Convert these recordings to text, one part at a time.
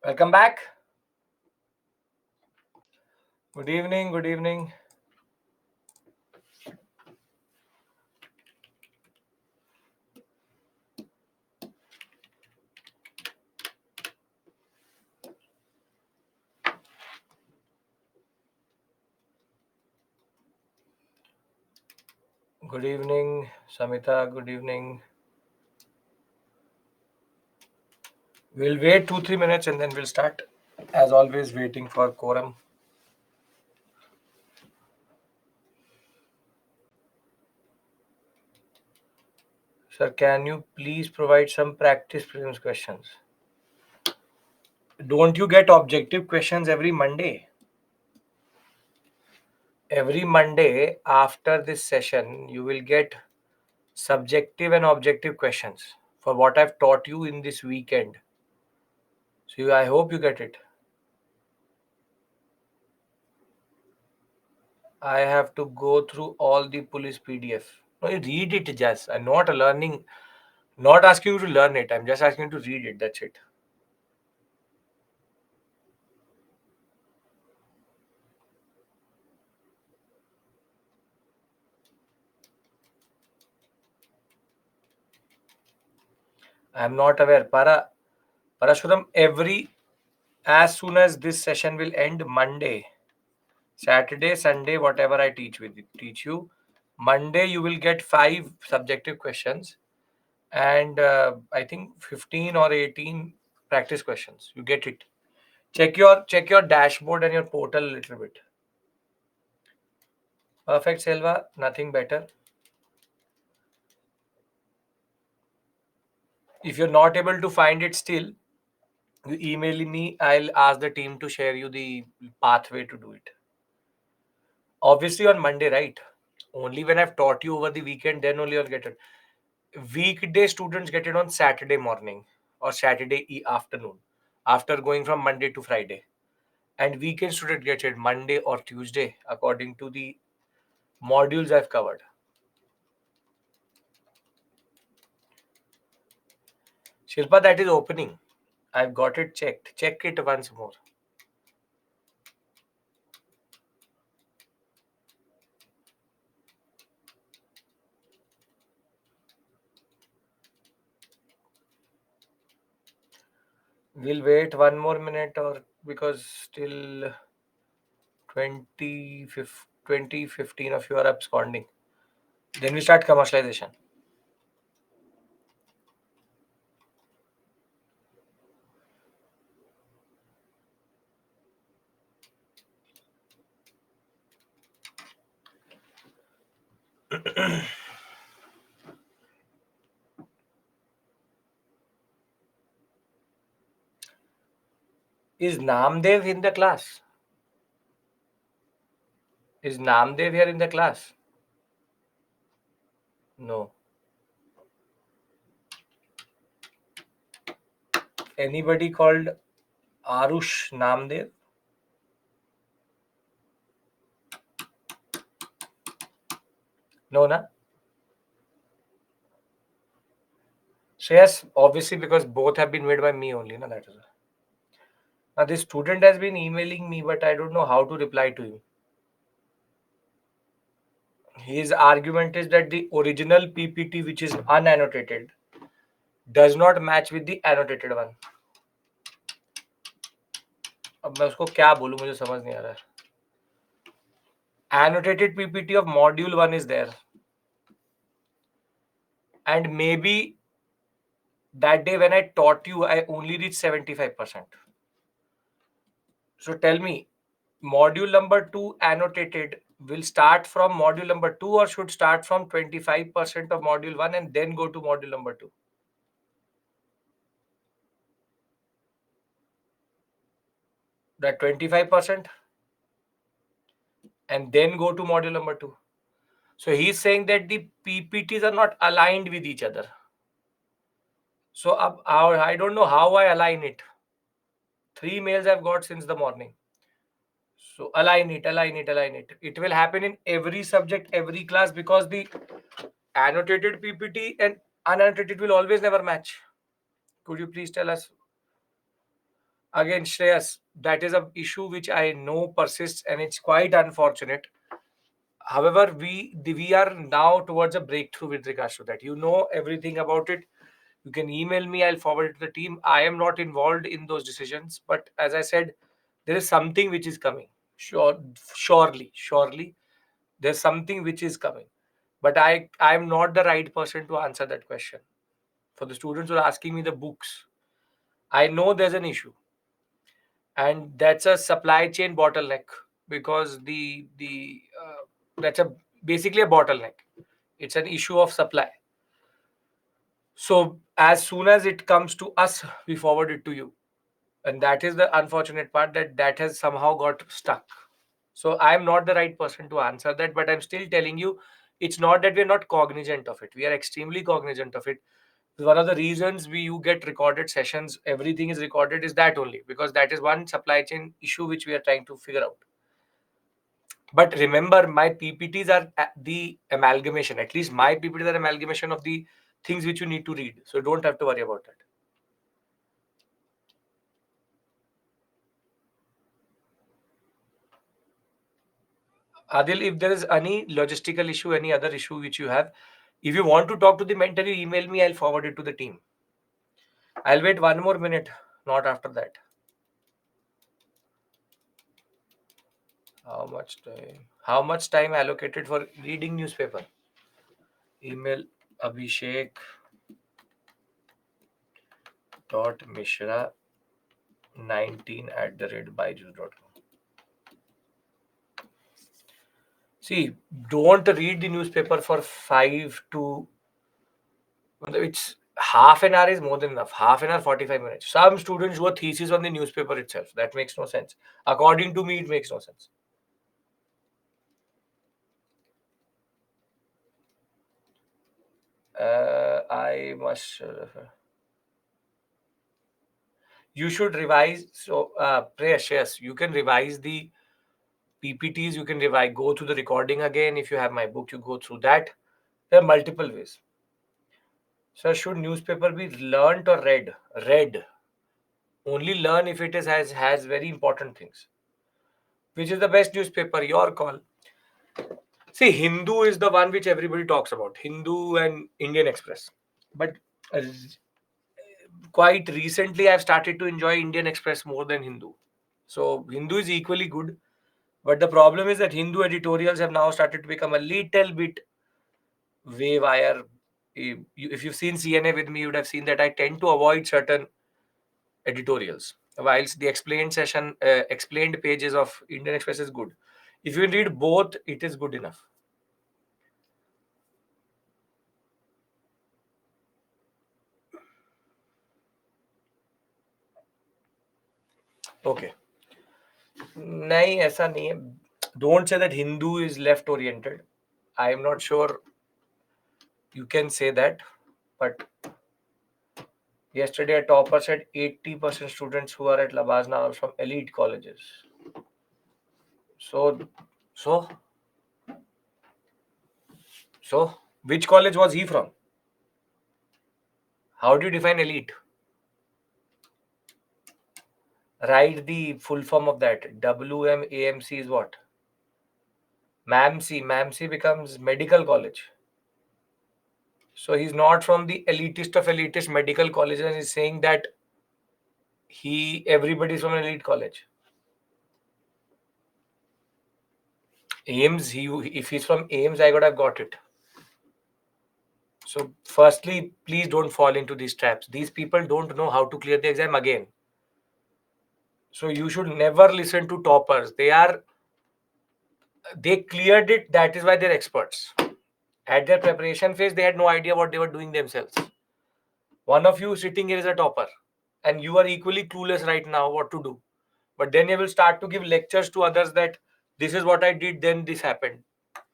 Welcome back. Good evening. Good evening. Good evening, Samita. Good evening. We'll wait 2-3 minutes and then we'll start. As always, waiting for quorum. Sir, can you please provide some practice prelims questions? Don't you get objective questions every Monday? Every Monday after this session, you will get subjective and objective questions for what I've taught you in this weekend. So I hope you get it. I have to go through all the police PDF. No, you read it just. I'm not not asking you to learn it. I'm just asking you to read it. That's it. I'm not aware. Parashuram, as soon as this session will end Monday, Saturday, Sunday, whatever I teach you, Monday you will get 5 subjective questions and I think 15 or 18 practice questions. You get it. Check your dashboard and your portal a little bit. Perfect, Selva. Nothing better. If you're not able to find it still, you email me. I'll ask the team to share you the pathway to do it. Obviously on Monday, right? Only when I've taught you over the weekend, then only you'll get it. Weekday students get it on Saturday morning or Saturday afternoon after going from Monday to Friday. And weekend student get it Monday or Tuesday according to the modules I've covered. Shilpa, that is opening. I've got it checked. Check it once more. We'll wait one more minute or because still 2015 of you are absconding. Then we start commercialization. Is Namdev in the class? Is Namdev here in the class? No. Anybody called Arush Namdev? No, na? So yes, obviously because both have been made by me only, na, that is. Now this student has been emailing me, but I don't know how to reply to him. His argument is that the original PPT, which is unannotated, does not match with the annotated one. अब मैं उसको क्या बोलूं मुझे समझ नहीं आ रहा है. Annotated PPT of module 1 is there. And maybe that day when I taught you, I only reached 75%. So tell me, module number 2 annotated will start from module number 2 or should start from 25% of module 1 and then go to module number 2? That 25% and then go to module number 2. So he's saying that the PPTs are not aligned with each other. So I don't know how I align it. 3 mails I've got since the morning. So align it. It will happen in every subject, every class because the annotated PPT and unannotated will always never match. Could you please tell us? Again, Shreyas, that is a issue which I know persists, and it's quite unfortunate. However, we are now towards a breakthrough with regards to that. You know everything about it. You can email me. I'll forward it to the team. I am not involved in those decisions, but as I said, there is something which is coming. Surely, there's something which is coming. But I'm not the right person to answer that question. For the students who are asking me the books, I know there's an issue, and that's a supply chain bottleneck, because the that's a basically a bottleneck. It's an issue of supply. So as soon as it comes to us, we forward it to you, and that is the unfortunate part, that that has somehow got stuck. So I'm not the right person to answer that, but I'm still telling you, it's not that we're not cognizant of it. We are extremely cognizant of it. One of the reasons we you get recorded sessions, everything is recorded, is that only because that is one supply chain issue which we are trying to figure out. But remember, my PPTs are the amalgamation. At least my PPTs are amalgamation of the things which you need to read. So don't have to worry about that. Adil, if there is any logistical issue, any other issue which you have, if you want to talk to the mentor, you email me, I'll forward it to the team. I'll wait one more minute, not after that. How much time allocated for reading newspaper? Email abhishek.mishra19@byju's.com. See, don't read the newspaper for 5 to. It's half an hour is more than enough. Half an hour, 45 minutes. Some students do a thesis on the newspaper itself. That makes no sense. According to me, it makes no sense. I must. You should revise. So, Prayesh, yes, you can revise the PPTs. You can revise. Go through the recording again. If you have my book, you go through that. There are multiple ways. So, should newspaper be learnt or read? Read. Only learn if it is has very important things. Which is the best newspaper? Your call. See, Hindu is the one which everybody talks about. Hindu and Indian Express. But uh, quite recently, I've started to enjoy Indian Express more than Hindu. So Hindu is equally good. But the problem is that Hindu editorials have now started to become a little bit waywire. If you've seen CNA with me, you would have seen that I tend to avoid certain editorials. Whilst the explained pages of Indian Express is good. If you read both, it is good enough. Okay. नहीं ऐसा नहीं है. Don't say that Hindu is left oriented. I am not sure you can say that, but yesterday a topper said 80% students who are at Labazna are from elite colleges. So, so, so, which college was he from? How do you define elite? Write the full form of that. WMAMC is what? MAMC. MAMC becomes medical college. So he's not from the elitist of elitist medical colleges, and he's saying that everybody's from an elite college. Ames, if he's from Ames, I could have got it. So, firstly, please don't fall into these traps. These people don't know how to clear the exam again. So, you should never listen to toppers. They cleared it. That is why they're experts. At their preparation phase, they had no idea what they were doing themselves. One of you sitting here is a topper, and you are equally clueless right now what to do. But then you will start to give lectures to others that this is what I did, then this happened.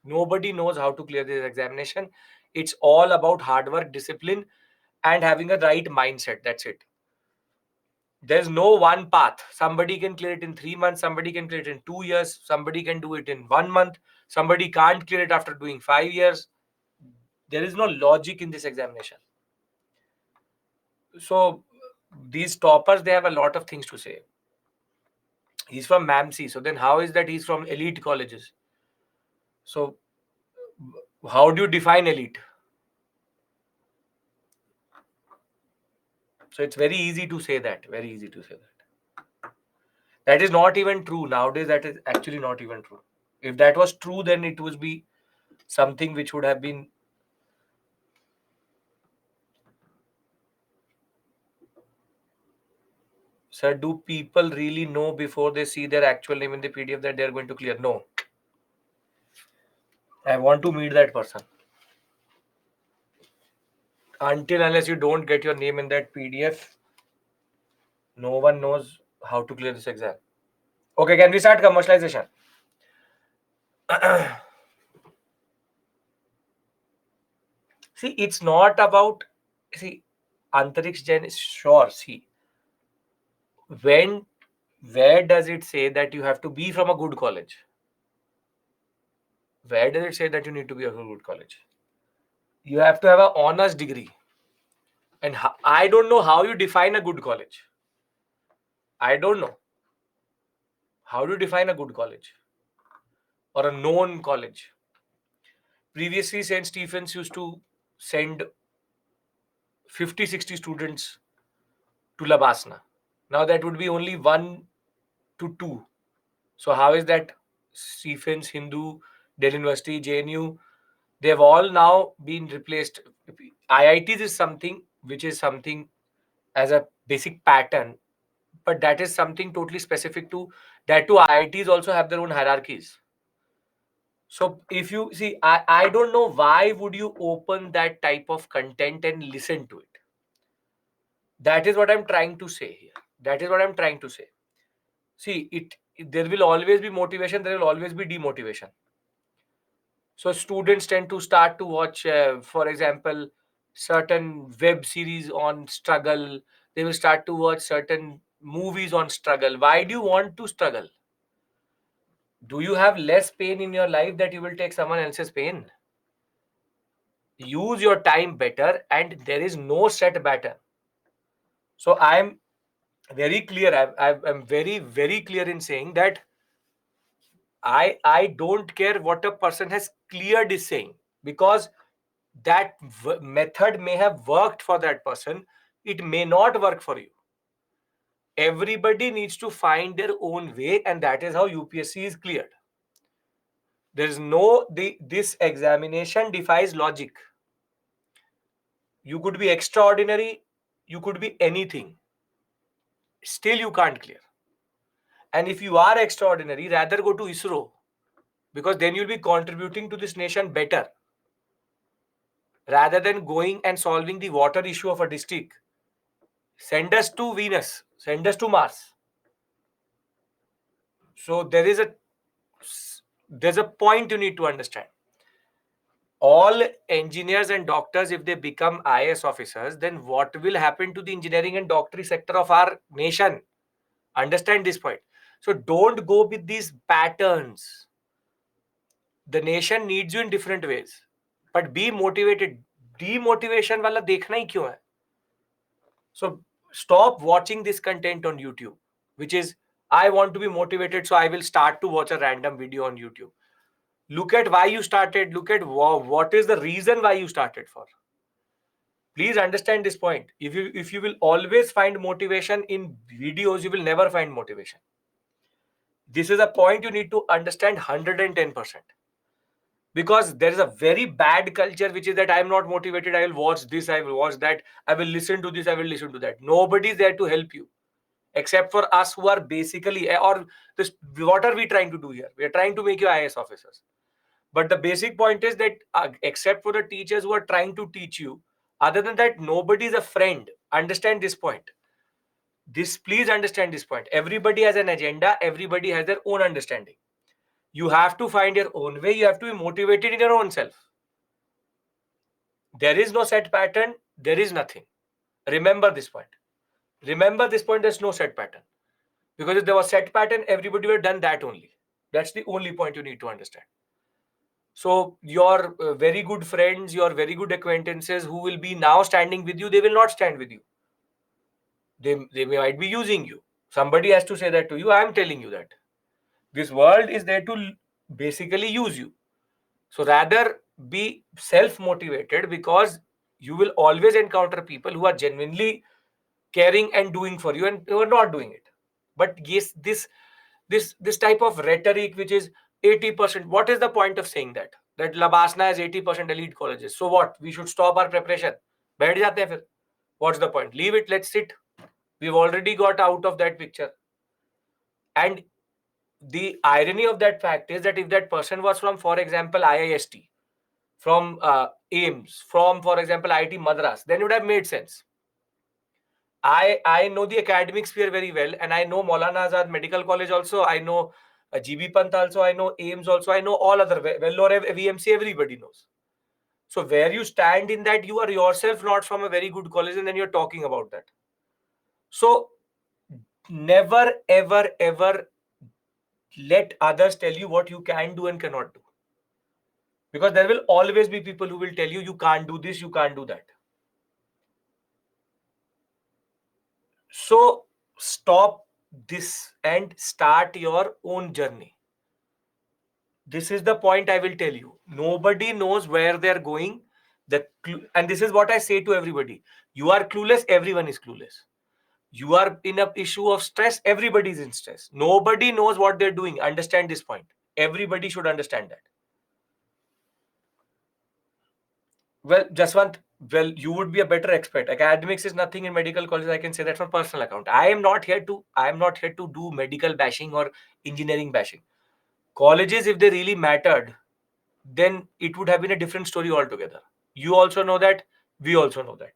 Nobody knows how to clear this examination. It's all about hard work, discipline, and having a right mindset. That's it. There's no one path. Somebody can clear it in 3 months, somebody can clear it in 2 years, somebody can do it in 1 month, somebody can't clear it after doing 5 years. There is no logic in this examination. So these toppers, they have a lot of things to say. He's from MAMC. So then how is that he's from elite colleges? So how do you define elite? So it's very easy to say that. Very easy to say that. That is not even true. Nowadays, that is actually not even true. If that was true, then it would be something which would have been. Sir, do people really know before they see their actual name in the PDF that they are going to clear? No. I want to meet that person. Until unless you don't get your name in that PDF, no one knows how to clear this exam. Okay, can we start commercialization? See, it's not about, see, Antariksh Jain is sure. See, when, where does it say that you have to be from a good college? Where does it say that you need to be a good college? You have to have an honors degree. And I don't know how you define a good college. I don't know. How do you define a good college or a known college? Previously, St. Stephen's used to send 50, 60 students to Labasna. Now that would be only 1 to 2. So how is that? Stephens, Hindu, Delhi University, JNU, they have all now been replaced. IITs is something which is something as a basic pattern, but that is something totally specific to that. Too, IITs also have their own hierarchies. So if you see, I don't know why would you open that type of content and listen to it. That is what I'm trying to say here. That is what I'm trying to say. See, there will always be motivation, there will always be demotivation. So students tend to start to watch, for example, certain web series on struggle. They will start to watch certain movies on struggle. Why do you want to struggle? Do you have less pain in your life that you will take someone else's pain? Use your time better, and there is no set pattern. So I'm very clear. I'm very, very clear in saying that I don't care what a person has cleared is saying, because that method may have worked for that person. It may not work for you. Everybody needs to find their own way, and that is how UPSC is cleared. There is no this examination defies logic. You could be extraordinary, you could be anything. Still, you can't clear. And if you are extraordinary, rather go to ISRO, because then you'll be contributing to this nation better rather than going and solving the water issue of a district. Send us to Venus, send us to Mars. So there's a point you need to understand. All engineers and doctors, if they become IAS officers, then what will happen to the engineering and doctorate sector of our nation? Understand this point. So don't go with these patterns. The nation needs you in different ways, but be motivated. Demotivation वाला देखना ही क्यों है? So stop watching this content on YouTube, which is, I want to be motivated, so I will start to watch a random video on YouTube. Look at why you started. Look at what is the reason why you started for. Please understand this point. If you will always find motivation in videos, you will never find motivation. This is a point you need to understand 110%. Because there is a very bad culture which is that I am not motivated, I will watch this, I will watch that, I will listen to this, I will listen to that. Nobody is there to help you except for us who are basically, or this, what are we trying to do here? We are trying to make you IAS officers. But the basic point is that except for the teachers who are trying to teach you, other than that, nobody is a friend. Understand this point. Please understand this point. Everybody has an agenda, everybody has their own understanding. You have to find your own way, you have to be motivated in your own self. There is no set pattern, there is nothing. Remember this point. Remember this point, there's no set pattern. Because if there was set pattern, everybody would have done that only. That's the only point you need to understand. So your very good friends, your very good acquaintances who will be now standing with you, they will not stand with you. They might be using you. Somebody has to say that to you. I am telling you that this world is there to basically use you. So rather be self-motivated, because you will always encounter people who are genuinely caring and doing for you, and who are not doing it. But yes, this type of rhetoric, which is 80%, what is the point of saying that? That Labasna has 80% elite colleges. So what? We should stop our preparation. बैठ जाते हैं फिर. What's the point? Leave it, let's sit. We've already got out of that picture. And the irony of that fact is that if that person was from, for example, IIST, from AIMS, from, for example, IIT Madras, then it would have made sense. I know the academic sphere very well, and I know Maulana Azad Medical College also. I know GB Pant also. I know AIMS also. I know all other Vellore, VMC. Everybody knows. So where you stand in that, you are yourself not from a very good college, and then you're talking about that. So never, ever, ever let others tell you what you can do and cannot do. Because there will always be people who will tell you, you can't do this, you can't do that. So stop this and start your own journey. This is the point I will tell you. Nobody knows where they're going. And this is what I say to everybody. You are clueless, everyone is clueless. You are in an issue of stress, everybody is in stress. Nobody knows what they're doing. Understand this point. Everybody should understand that. Well, Jaswant, well, you would be a better expert. Academics is nothing in medical colleges. I can say that from personal account. I am not here to do medical bashing or engineering bashing. Colleges, if they really mattered, then it would have been a different story altogether. You also know that. We also know that.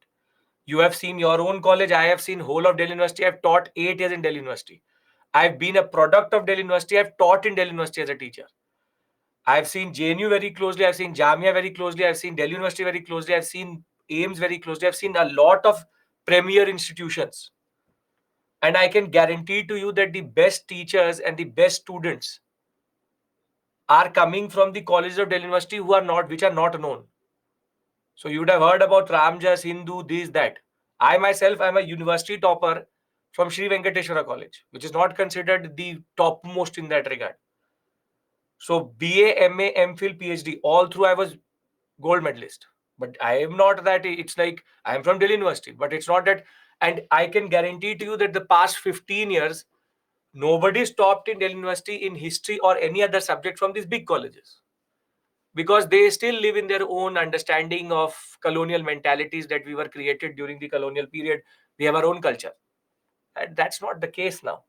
You have seen your own college. I have seen whole of Delhi University. I've taught 8 years in Delhi University. I've been a product of Delhi University. I've taught in Delhi University as a teacher. I've seen JNU very closely. I've seen Jamia very closely. I've seen Delhi University very closely. I've seen AIMS very closely. I've seen a lot of premier institutions. And I can guarantee to you that the best teachers and the best students are coming from the colleges of Delhi University which are not known. So you would have heard about Ramjas, Hindu, this, that. I myself am a university topper from Sri Venkateswara College, which is not considered the topmost in that regard. So BA, MA, MPhil, PhD, all through I was gold medalist. But I am not that. It's like I am from Delhi University, but it's not that. And I can guarantee to you that the past 15 years, nobody stopped in Delhi University in history or any other subject from these big colleges, because they still live in their own understanding of colonial mentalities that we were created during the colonial period. We have our own culture. And that's not the case now.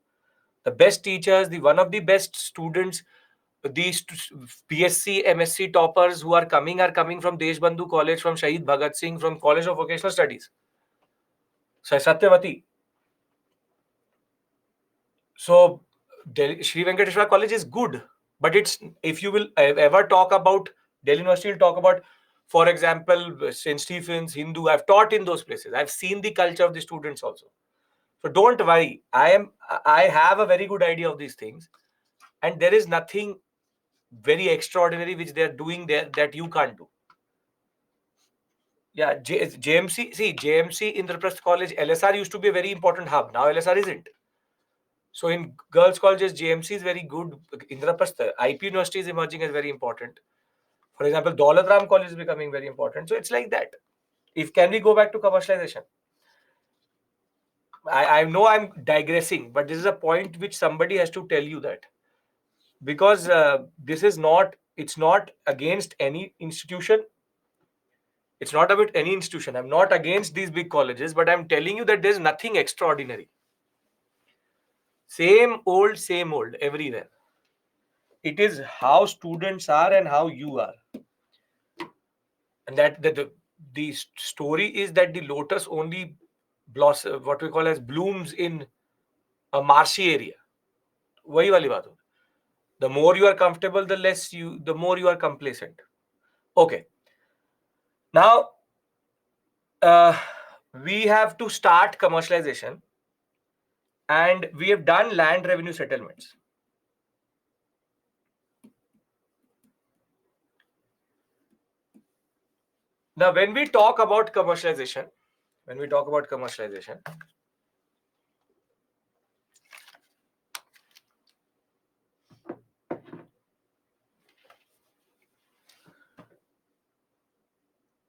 The best teachers, the one of the best students, these BSc, MSc toppers who are coming from Deshbandhu College, from Shahid Bhagat Singh, from College of Vocational Studies. So Satyavati. So Sri Venkateswara College is good, but if you will ever talk about Delhi University, will talk about, for example, St. Stephen's, Hindu. I've taught in those places. I've seen the culture of the students also. So don't worry. I have a very good idea of these things, and there is nothing very extraordinary which they're doing there that you can't do. Yeah, JMC. See, JMC, Indraprasth College, LSR used to be a very important hub. Now LSR isn't. So in girls' colleges, JMC is very good. Indraprasth, IP University is emerging as very important. For example, Daulat Ram College is becoming very important. So it's like that. If can we go back to commercialization? I know I'm digressing, but this is a point which somebody has to tell you that, because it's not against any institution. It's not about any institution. I'm not against these big colleges, but I'm telling you that there's nothing extraordinary. Same old everywhere. It is how students are and how you are. And that the story is that the lotus only blossom, what we call as blooms, in a marshy area. वही वाली बात हो. The more you are comfortable, the more you are complacent. Okay. Now, we have to start commercialization, and we have done land revenue settlements. Now, when we talk about commercialization,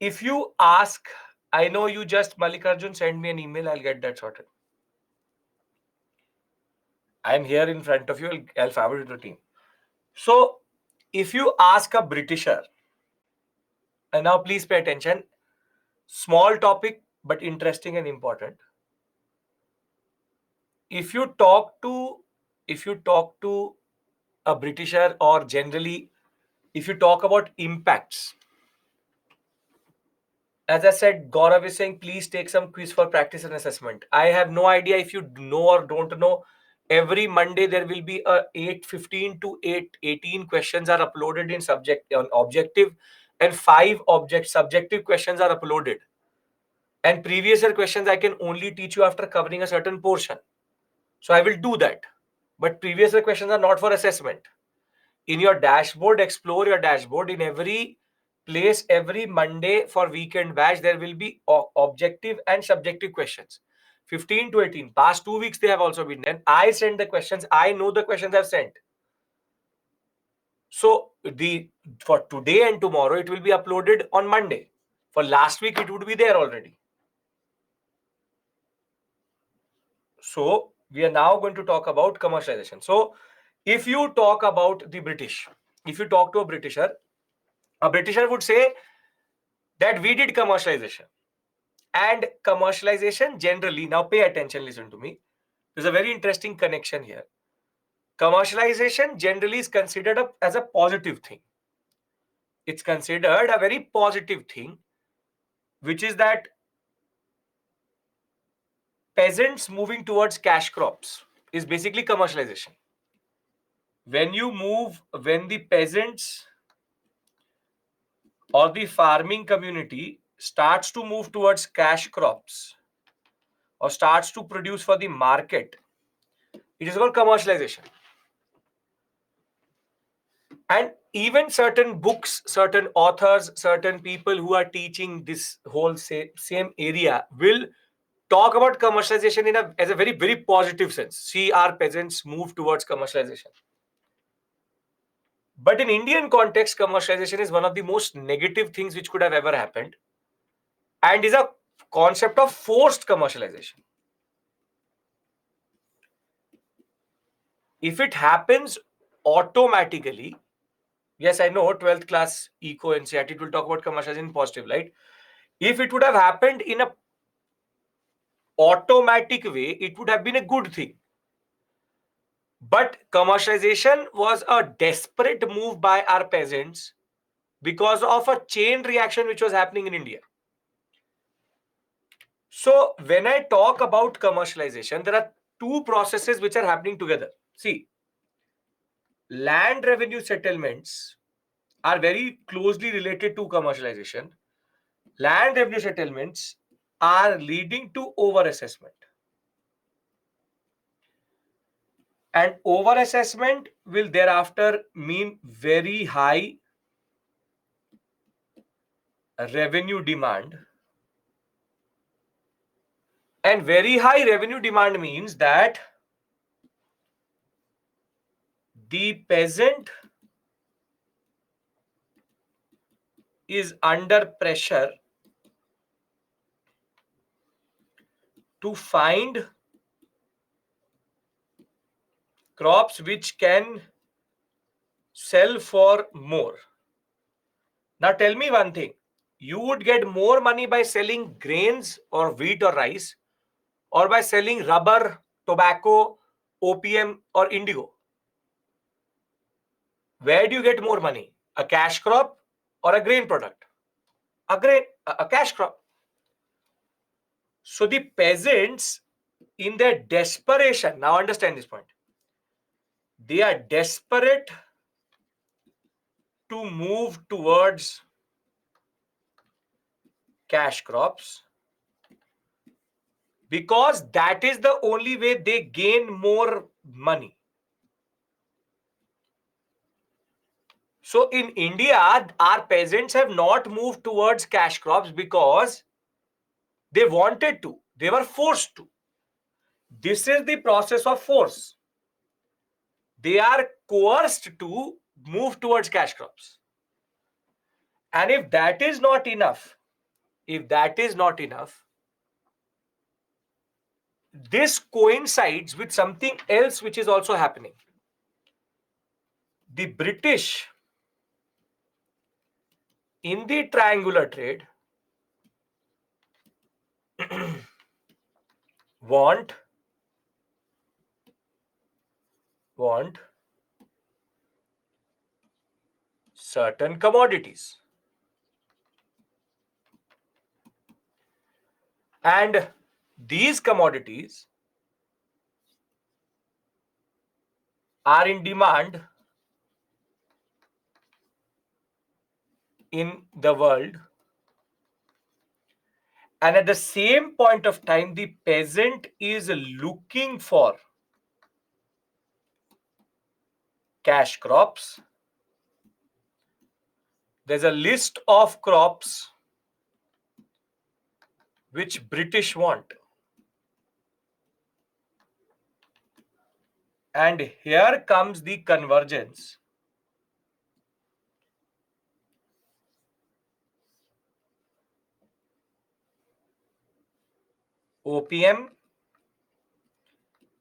If you ask, I know you just, Mallikarjun, send me an email, I'll get that sorted. I'm here in front of you, I'll forward it to the team. So, if you ask a Britisher, and now please pay attention, small topic but interesting and important. If you talk to a Britisher, or generally, if you talk about impacts, as I said, Gaurav is saying, please take some quiz for practice and assessment. I have no idea if you know or don't know. Every Monday there will be a 8:15 to 8:18 questions are uploaded in subject on objective, and 5 subjective questions are uploaded. And previous year questions I can only teach you after covering a certain portion. So I will do that. But previous year questions are not for assessment. In your dashboard, explore your dashboard. In every place, every Monday for weekend batch, there will be objective and subjective questions. 15 to 18. Past 2 weeks, they have also been done. I send the questions. I know the questions I've sent. So for today and tomorrow, it will be uploaded on Monday. For last week, it would be there already. So we are now going to talk about commercialization. So if you talk about the British, if you talk to a Britisher would say that we did commercialization. And commercialization generally, now pay attention, listen to me. There's a very interesting connection here. Commercialization generally is considered as a positive thing. It's considered a very positive thing, which is that peasants moving towards cash crops is basically commercialization. When the peasants or the farming community starts to move towards cash crops or starts to produce for the market, it is called commercialization. And even certain books, certain authors, certain people who are teaching this whole same area will talk about commercialization as a very, very positive sense. See, our peasants move towards commercialization. But in Indian context, commercialization is one of the most negative things which could have ever happened, and is a concept of forced commercialization. If it happens automatically, yes, I know 12th class eco NCERT, it will talk about commercialization in positive light. If it would have happened in a automatic way, it would have been a good thing. But commercialization was a desperate move by our peasants because of a chain reaction which was happening in India. So when I talk about commercialization, there are two processes which are happening together. See, land revenue settlements are very closely related to commercialization. Land revenue settlements are leading to overassessment. And overassessment will thereafter mean very high revenue demand. And very high revenue demand means that the peasant is under pressure to find crops which can sell for more. Now tell me one thing. You would get more money by selling grains or wheat or rice, or by selling rubber, tobacco, opium, or indigo. Where do you get more money? A cash crop or a grain product? A cash crop. So the peasants, in their desperation, now understand this point, they are desperate to move towards cash crops because that is the only way they gain more money. So in India, our peasants have not moved towards cash crops because they wanted to. They were forced to. This is the process of force. They are coerced to move towards cash crops. And if that is not enough, If that is not enough, this coincides with something else which is also happening. The British in the triangular trade want certain commodities, and these commodities are in demand in the world, and at the same point of time the peasant is looking for cash crops. There's a list of crops which British want, and here comes the convergence. Opium,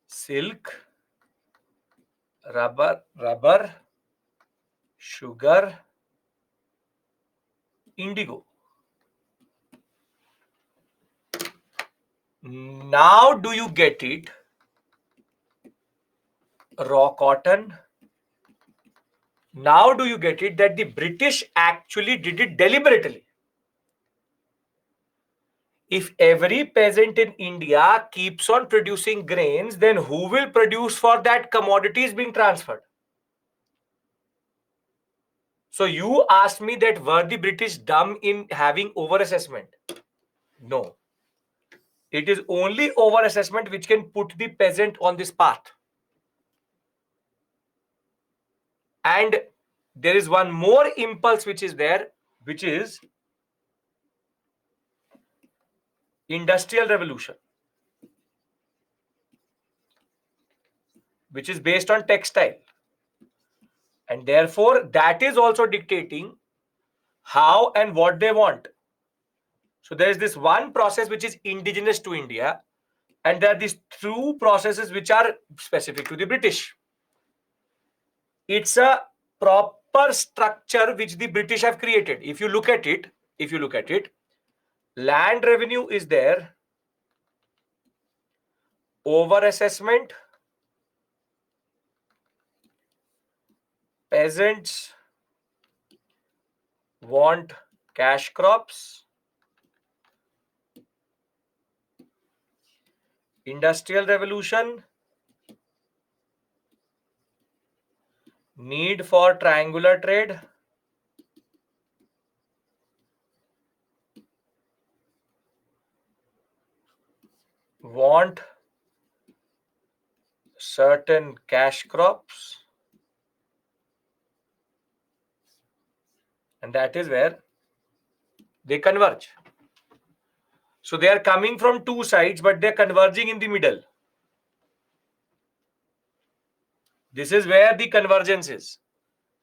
silk, rubber, sugar, indigo. Now do you get it? Raw cotton. Now do you get it that the British actually did it deliberately? If every peasant in India keeps on producing grains, then who will produce for that commodities being transferred? So you asked me that were the British dumb in having overassessment? No. It is only overassessment which can put the peasant on this path. And there is one more impulse which is there, which is industrial revolution, which is based on textile. And therefore, that is also dictating how and what they want. So there is this one process which is indigenous to India, and there are these two processes which are specific to the British. It's a proper structure which the British have created. If you look at it, land revenue is there, over assessment, peasants want cash crops, industrial revolution, need for triangular trade, want certain cash crops, and that is where they converge. So they are coming from two sides, but they're converging in the middle. This is where the convergence is.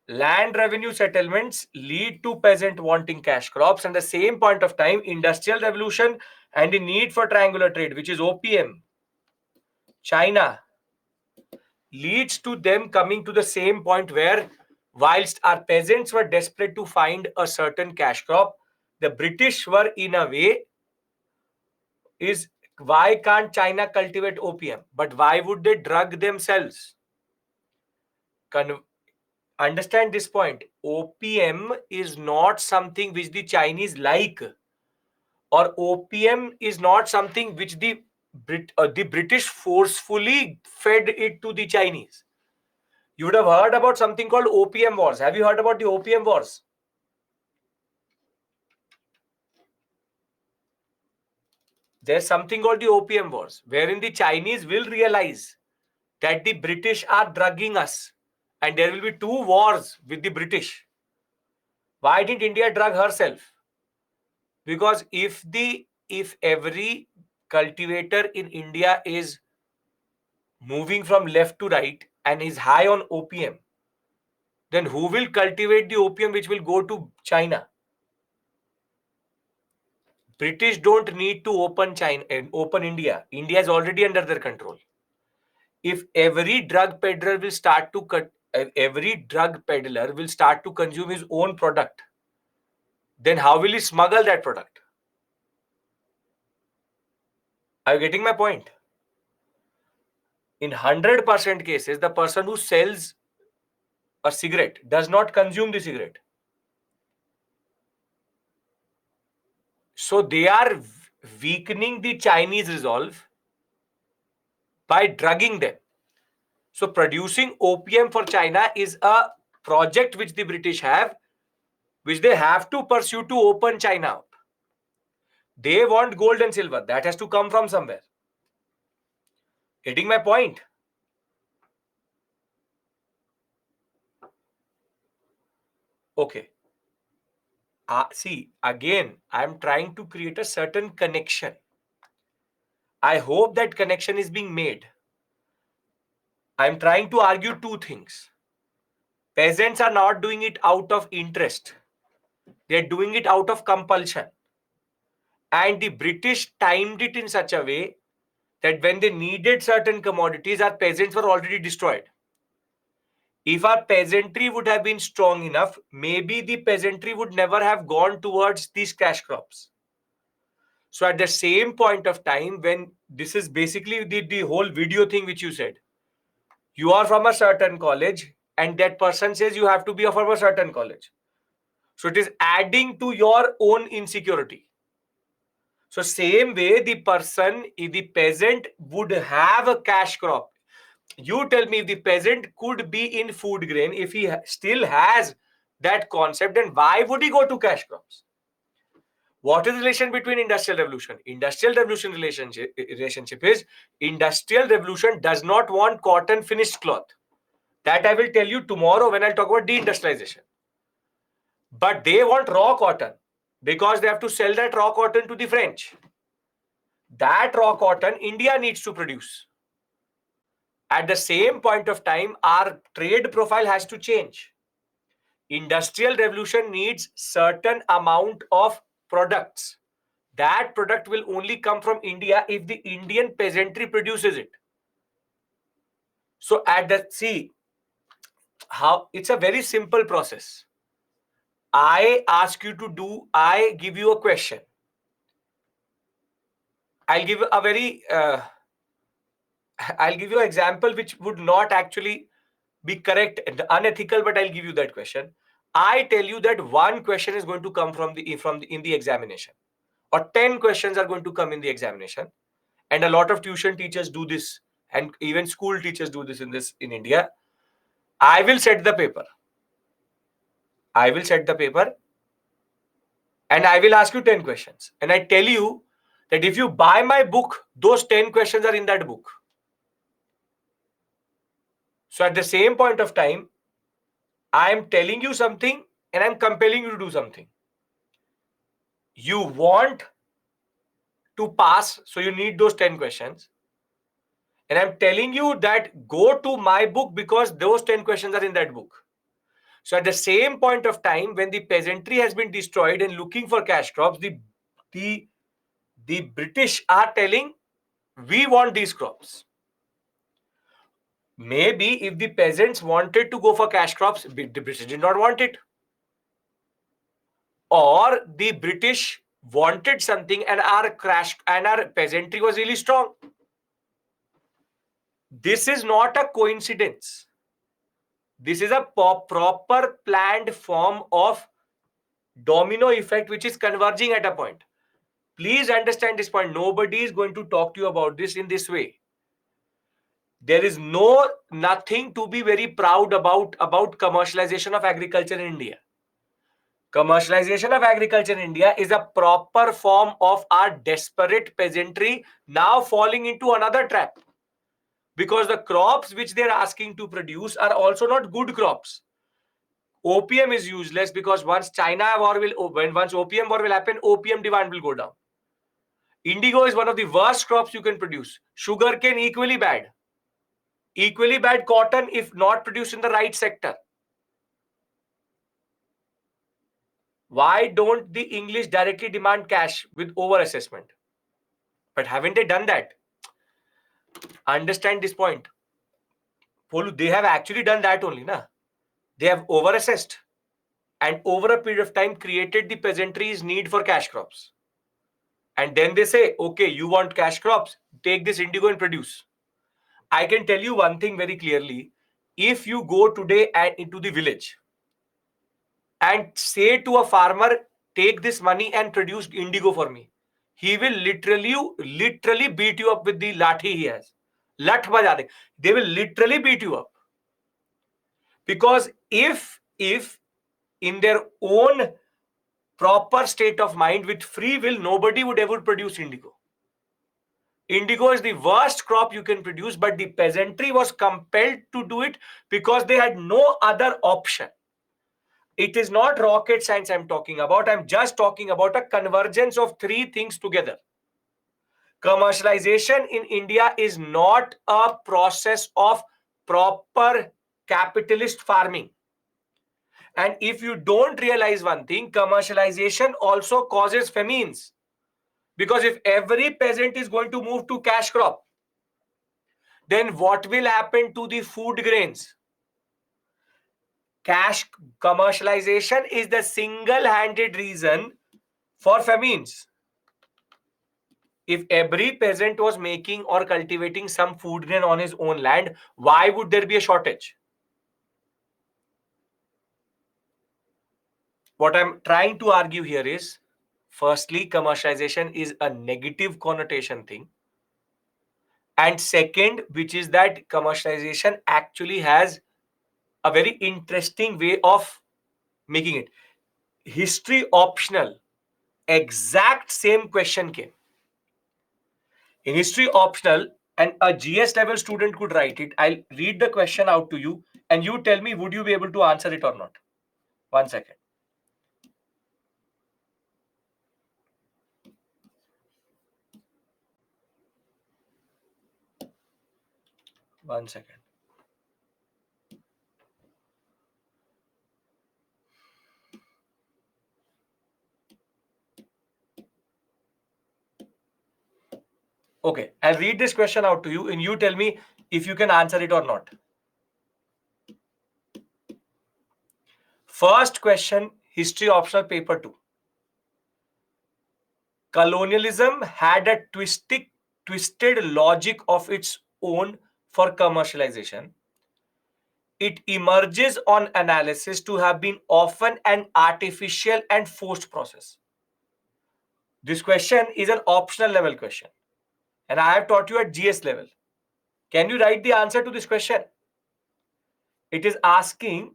Land revenue settlements lead to peasant wanting cash crops, and the same point of time, industrial revolution and the need for triangular trade, which is opium, China, leads to them coming to the same point where, whilst our peasants were desperate to find a certain cash crop, the British were in a way is, why can't China cultivate opium? But why would they drug themselves? Understand this point. Opium is not something which the Chinese like, or opium is not something which the British forcefully fed it to the Chinese. You would have heard about something called opium wars. Have you heard about the opium wars? There's something called the opium wars, wherein the Chinese will realize that the British are drugging us, and there will be two wars with the British. Why did India drug herself? Because if every cultivator in India is moving from left to right and is high on opium, then who will cultivate the opium which will go to China? British don't need to open China and open India. India is already under their control. If every drug peddler will start to every drug peddler will start to consume his own product, then how will he smuggle that product? Are you getting my point? In 100% cases, the person who sells a cigarette does not consume the cigarette. So they are weakening the Chinese resolve by drugging them. So producing opium for China is a project which the British have, which they have to pursue to open China up. They want gold and silver. That has to come from somewhere. Getting my point? Okay. See, again, I'm trying to create a certain connection. I hope that connection is being made. I'm trying to argue two things. Peasants are not doing it out of interest. They're doing it out of compulsion. And the British timed it in such a way that when they needed certain commodities, our peasants were already destroyed. If our peasantry would have been strong enough, maybe the peasantry would never have gone towards these cash crops. So at the same point of time, when this is basically the whole video thing which you said, you are from a certain college and that person says you have to be from a certain college. So it is adding to your own insecurity. So same way the peasant would have a cash crop. You tell me if the peasant could be in food grain, if he still has that concept, then why would he go to cash crops? What is the relation between industrial revolution? Industrial revolution relationship is industrial revolution does not want cotton finished cloth. That I will tell you tomorrow when I'll talk about deindustrialization. But they want raw cotton because they have to sell that raw cotton to the French. That raw cotton India needs to produce. At the same point of time, our trade profile has to change. Industrial revolution needs certain amount of products. That product will only come from India if the Indian peasantry produces it. So how it's a very simple process. I give you a question. I'll give a very I'll give you an example which would not actually be correct and unethical, but I'll give you that question. I tell you that one question is going to come in the examination, or 10 questions are going to come in the examination, and a lot of tuition teachers do this, and even school teachers do this in India. I will set the paper. I will set the paper, and I will ask you 10 questions, and I tell you that if you buy my book, those 10 questions are in that book. So at the same point of time, I am telling you something and I'm compelling you to do something. You want to pass, so you need those 10 questions. And I'm telling you that go to my book because those 10 questions are in that book. So at the same point of time, when the peasantry has been destroyed and looking for cash crops, the British are telling, we want these crops. Maybe if the peasants wanted to go for cash crops, the British did not want it. Or the British wanted something and our peasantry was really strong. This is not a coincidence. This is a proper planned form of domino effect which is converging at a point. Please understand this point. Nobody is going to talk to you about this in this way. There is nothing to be very proud about commercialization of agriculture in India. Commercialization of agriculture in India is a proper form of our desperate peasantry now falling into another trap. Because the crops which they're asking to produce are also not good crops. Opium is useless because once once opium war will happen, opium demand will go down. Indigo is one of the worst crops you can produce. Sugarcane equally bad. Equally bad cotton if not produced in the right sector. Why don't the English directly demand cash with over assessment? But haven't they done that? Understand this point. Polu, they have actually done that only, na? They have over assessed and over a period of time created the peasantry's need for cash crops. And then they say, okay, you want cash crops, take this indigo and produce. I can tell you one thing very clearly. If you go today into the village and say to a farmer, take this money and produce indigo for me, he will literally beat you up with the lathi he has. Lat baja de. They will literally beat you up. Because if in their own proper state of mind with free will, nobody would ever produce indigo. Indigo is the worst crop you can produce, but the peasantry was compelled to do it because they had no other option. It is not rocket science I'm talking about. I'm just talking about a convergence of three things together. Commercialization in India is not a process of proper capitalist farming. And if you don't realize one thing, commercialization also causes famines. Because if every peasant is going to move to cash crop, then what will happen to the food grains? Cash commercialization is the single-handed reason for famines. If every peasant was making or cultivating some food grain on his own land, why would there be a shortage? What I'm trying to argue here is, firstly, commercialization is a negative connotation thing. And second, which is that commercialization actually has a very interesting way of making it. History optional, exact same question came. In history optional, and a GS level student could write it. I'll read the question out to you and you tell me, would you be able to answer it or not? 1 second. One second. Okay, I'll read this question out to you and you tell me if you can answer it or not. First question, history optional paper 2. Colonialism had a twisted logic of its own for commercialization. It emerges on analysis to have been often an artificial and forced process. This question is an optional level question, and I have taught you at GS level. Can you write the answer to this question? It is asking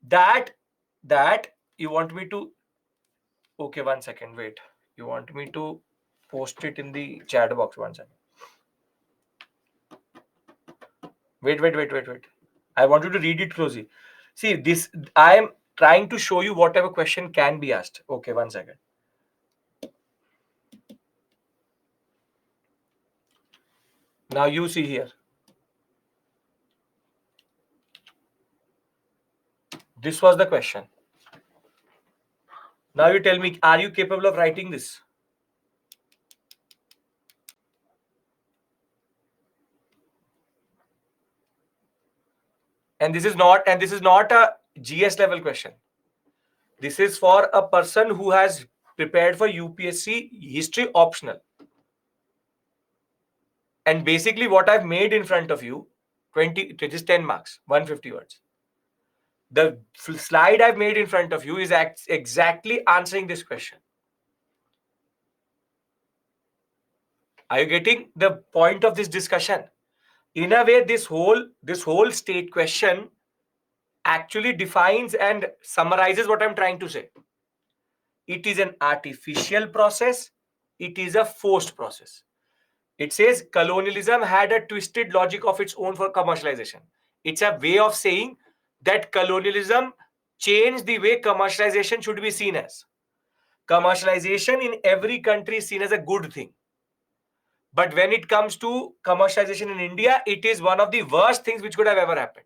that you want me to. Okay, 1 second. Wait. You want me to post it in the chat box? 1 second. Wait. I want you to read it closely. See, this I am trying to show you whatever question can be asked. Okay, 1 second. Now you see here. This was the question. Now you tell me, are you capable of writing this? And this is not a GS level question. This is for a person who has prepared for UPSC history optional. And basically what I've made in front of you, 20, it is 10 marks, 150 words. The slide I've made in front of you is exactly answering this question. Are you getting the point of this discussion? In a way, this whole state question actually defines and summarizes what I'm trying to say. It is an artificial process. It is a forced process. It says colonialism had a twisted logic of its own for commercialization. It's a way of saying that colonialism changed the way commercialization should be seen as. Commercialization in every country is seen as a good thing. But when it comes to commercialization in India, it is one of the worst things which could have ever happened.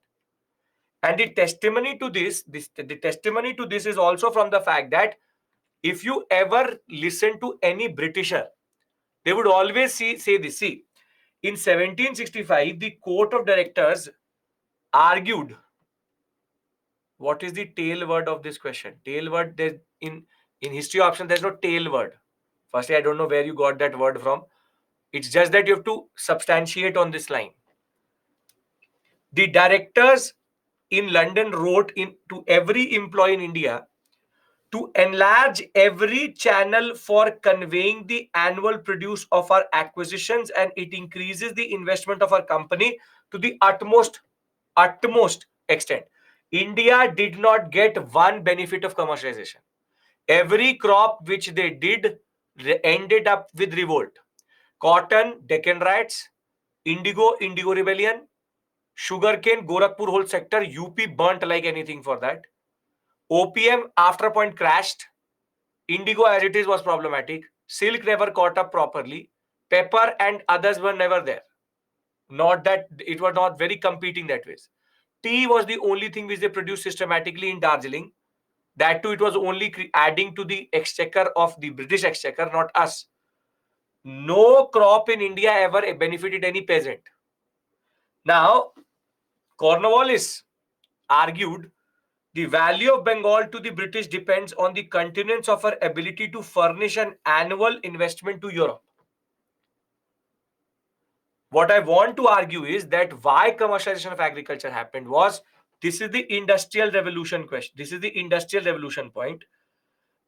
And the testimony to the testimony to this is also from the fact that if you ever listen to any Britisher, they would always say this. See, in 1765, the Court of Directors argued. What is the tail word of this question? Tail word, there's in history option, there's no tail word. Firstly, I don't know where you got that word from. It's just that you have to substantiate on this line. The directors in London wrote to every employee in India to enlarge every channel for conveying the annual produce of our acquisitions, and it increases the investment of our company to the utmost extent. India did not get one benefit of commercialization. Every crop which they did ended up with revolt. Cotton, Deccan riots; Indigo rebellion; sugarcane, Gorakhpur whole sector, UP burnt like anything for that. Opium after a point crashed. Indigo as it is was problematic. Silk never caught up properly. Pepper and others were never there. Not that it was not very competing that ways. Tea was the only thing which they produced systematically in Darjeeling. That too, it was only adding to the exchequer of the British exchequer, not us. No crop in India ever benefited any peasant. Now, Cornwallis argued the value of Bengal to the British depends on the continuance of our ability to furnish an annual investment to Europe. What I want to argue is that why commercialization of agriculture happened was, this is the industrial revolution question. This is the industrial revolution point,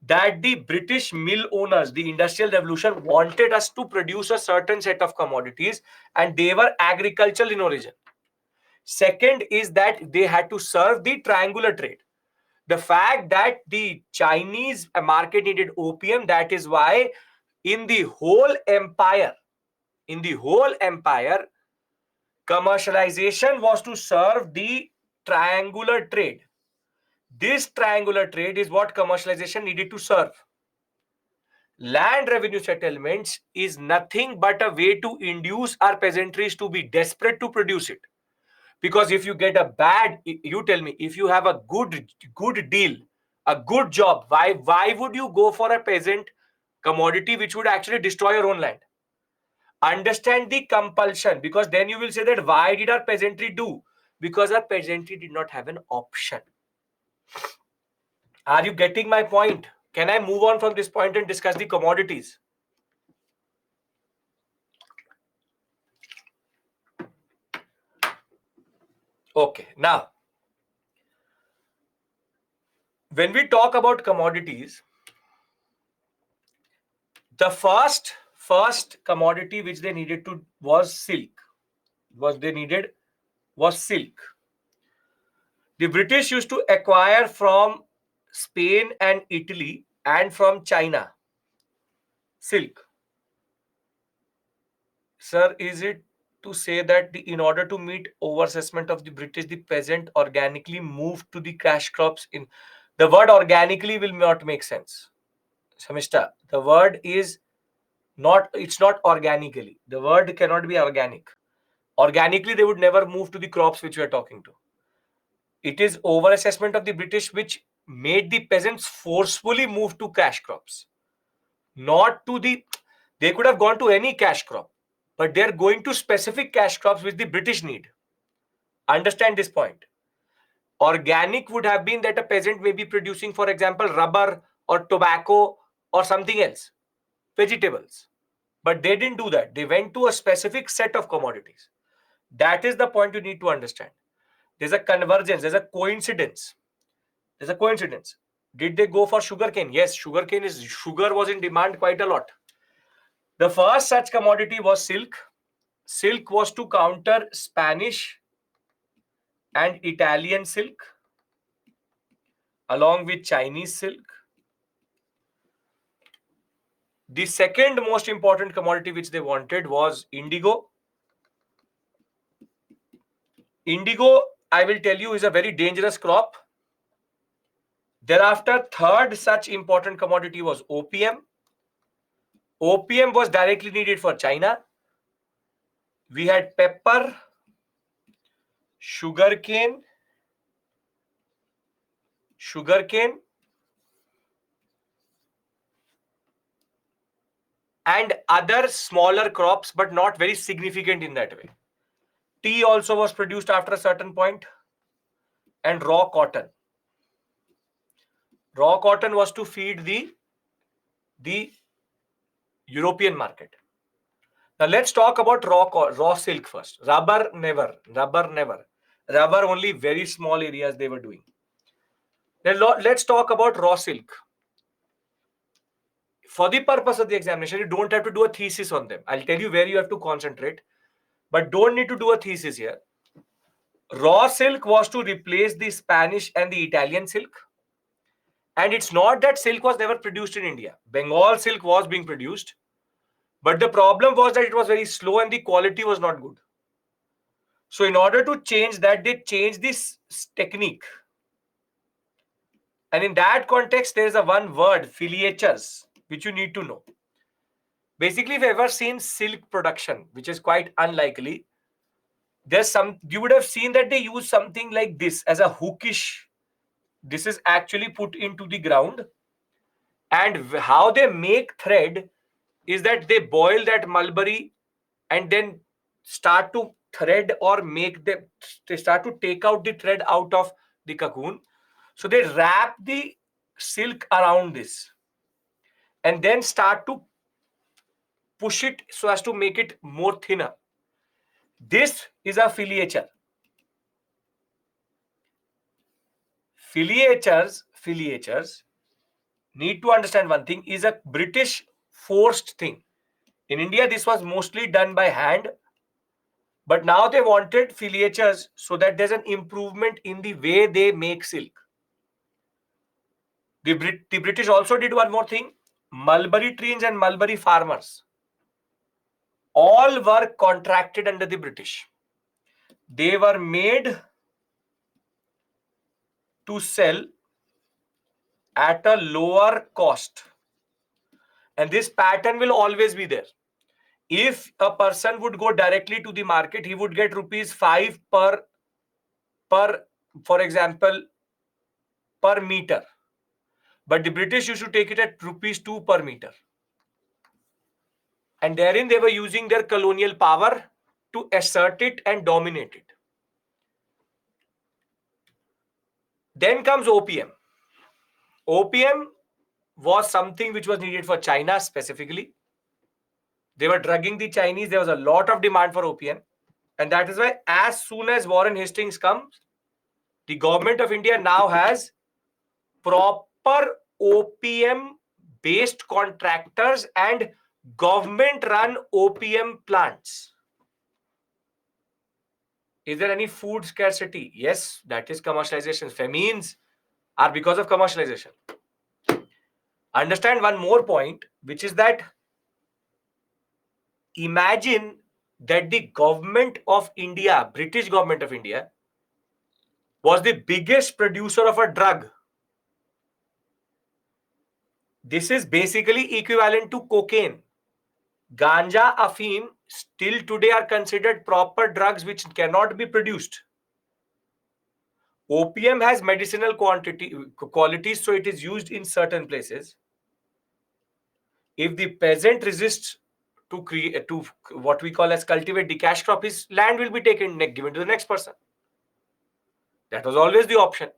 that the British mill owners, the industrial revolution, wanted us to produce a certain set of commodities, and they were agricultural in origin. Second is that they had to serve the triangular trade. The fact that the Chinese market needed opium, that is why in the whole empire, commercialization was to serve the triangular trade. This triangular trade is what commercialization needed to serve. Land revenue settlements is nothing but a way to induce our peasantries to be desperate to produce it. Because if you get a bad, you tell me, if you have a good deal, a good job, why would you go for a peasant commodity which would actually destroy your own land? Understand the compulsion, because then you will say that why did our peasantry do? Because our peasantry did not have an option. Are you getting my point? Can I move on from this point and discuss the commodities? Okay, now, when we talk about commodities, the first commodity which they needed to was silk. Was silk. The British used to acquire from Spain and Italy and from China silk. Sir, is it to say that in order to meet overassessment of the British, the peasant organically moved to the cash crops? In the word organically will not make sense. Samishta, the word is not, it's not organically. The word cannot be organic. Organically, they would never move to the crops which we are talking to. It is overassessment of the British which made the peasants forcefully move to cash crops. Not to the, they could have gone to any cash crop, but they're going to specific cash crops which the British need. Understand this point. Organic would have been that a peasant may be producing, for example, rubber or tobacco or something else, vegetables. But they didn't do that. They went to a specific set of commodities. That is the point you need to understand. There's a convergence, there's a coincidence. Did they go for sugarcane? Yes, sugar was in demand quite a lot. The first such commodity was silk. Silk was to counter Spanish and Italian silk, along with Chinese silk. The second most important commodity which they wanted was indigo. Indigo, I will tell you, is a very dangerous crop. Thereafter, third such important commodity was opium. Opium was directly needed for China. We had pepper, sugarcane, sugarcane, and other smaller crops, but not very significant in that way. Tea also was produced after a certain point, and raw cotton. Raw cotton was to feed the European market. Now let's talk about raw silk first. Rubber never. Rubber never. Rubber only very small areas they were doing. Then let's talk about raw silk. For the purpose of the examination, you don't have to do a thesis on them. I'll tell you where you have to concentrate, but don't need to do a thesis here. Raw silk was to replace the Spanish and the Italian silk. And it's not that silk was never produced in India. Bengal silk was being produced. But the problem was that it was very slow and the quality was not good. So in order to change that, they changed this technique. And in that context, there is a one word, filiatures, which you need to know. Basically, if you've ever seen silk production, which is quite unlikely, you would have seen that they use something like this as a hookish. This is actually put into the ground. And how they make thread is that they boil that mulberry and then start to thread or they start to take out the thread out of the cocoon. So they wrap the silk around this and then start to push it so as to make it more thinner. This is a filiature. Filiatures need to understand one thing, is a British forced thing. In India, this was mostly done by hand, but now they wanted filiatures so that there's an improvement in the way they make silk. The British also did one more thing. Mulberry trees and mulberry farmers all were contracted under the British. They were made to sell at a lower cost. And this pattern will always be there. If a person would go directly to the market, he would get rupees 5 for example, per meter. But the British used to take it at rupees 2 per meter. And therein they were using their colonial power to assert it and dominate it. Then comes opium. Opium was something which was needed for China specifically. They were drugging the Chinese. There was a lot of demand for opium. And that is why as soon as Warren Hastings comes, the government of India now has proper opium based contractors and government run opium plants. Is there any food scarcity? Yes, that is commercialization. Famines are because of commercialization. Understand one more point, which is that imagine that the government of India, British government of India, was the biggest producer of a drug. This is basically equivalent to cocaine. Ganja, afim, still today are considered proper drugs which cannot be produced. Opium has medicinal qualities, so it is used in certain places. If the peasant resists to what we call as cultivate the cash crop, his land will be taken, given to the next person. That was always the option.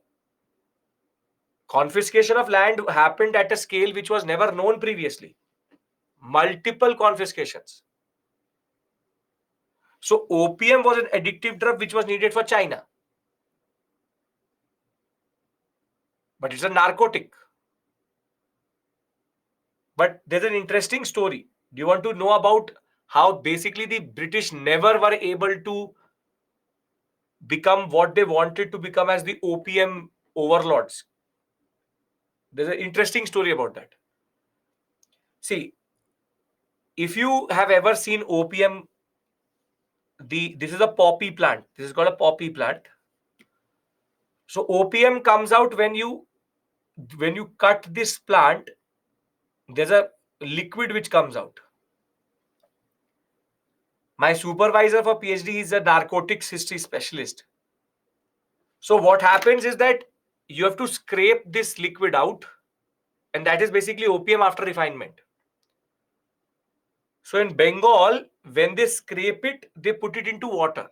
Confiscation of land happened at a scale which was never known previously. Multiple confiscations. So opium was an addictive drug which was needed for China. But it's a narcotic. But there's an interesting story. Do you want to know about how basically the British never were able to become what they wanted to become as the opium overlords? There's an interesting story about that. See, if you have ever seen opium, this is a poppy plant. This is called a poppy plant. So opium comes out when you cut this plant, there's a liquid which comes out. My supervisor for PhD is a narcotics history specialist. So what happens is that you have to scrape this liquid out, and that is basically opium after refinement. So in Bengal, when they scrape it, they put it into water.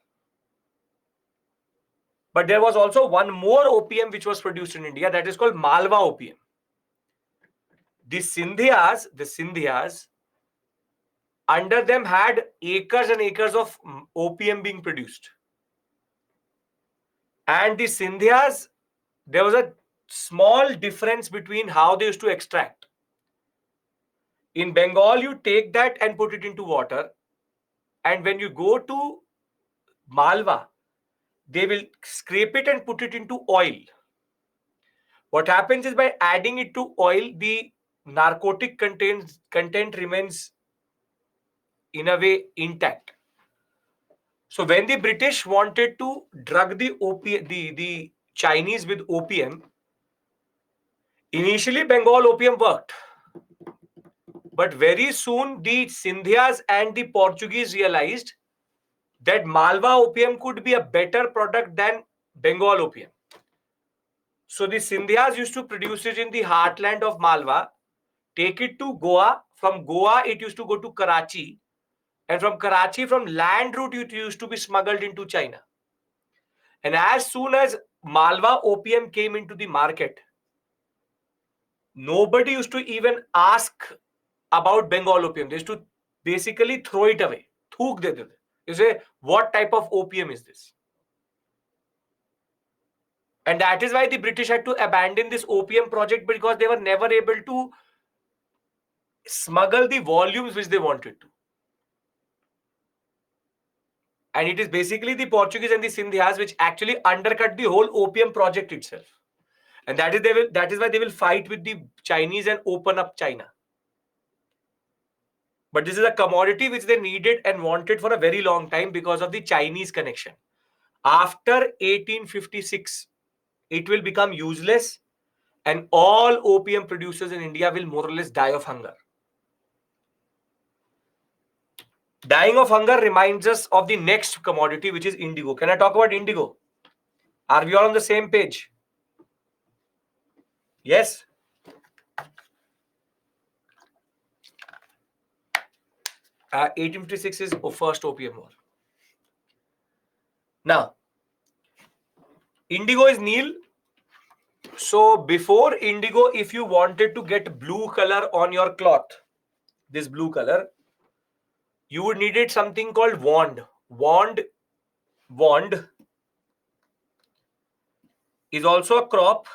But there was also one more opium which was produced in India, that is called Malwa opium. The Sindhyas, under them had acres and acres of opium being produced. And the Sindhyas, there was a small difference between how they used to extract. In Bengal, you take that and put it into water. And when you go to Malwa, they will scrape it and put it into oil. What happens is by adding it to oil, the narcotic content remains in a way intact. So when the British wanted to drug the Chinese with opium, initially Bengal opium worked. But very soon the Sindhyas and the Portuguese realized that Malwa opium could be a better product than Bengal opium. So the Sindhyas used to produce it in the heartland of Malwa, take it to Goa. From Goa, it used to go to Karachi. And from Karachi, from land route, it used to be smuggled into China. And as soon as Malwa opium came into the market, nobody used to even ask about Bengal opium. They used to basically throw it away. Thuk de de. You say, what type of opium is this? And that is why the British had to abandon this opium project, because they were never able to smuggle the volumes which they wanted to. And it is basically the Portuguese and the Sindhyas which actually undercut the whole opium project itself. And that is why they will fight with the Chinese and open up China. But this is a commodity which they needed and wanted for a very long time because of the Chinese connection. After 1856, it will become useless, and all opium producers in India will more or less die of hunger. Dying of hunger reminds us of the next commodity, which is indigo. Can I talk about indigo? Are we all on the same page? Yes. 1856 is first opium war. Now, indigo is Neil. So before indigo, if you wanted to get blue color on your cloth, this blue color, you would needed something called wand. Wand is also a crop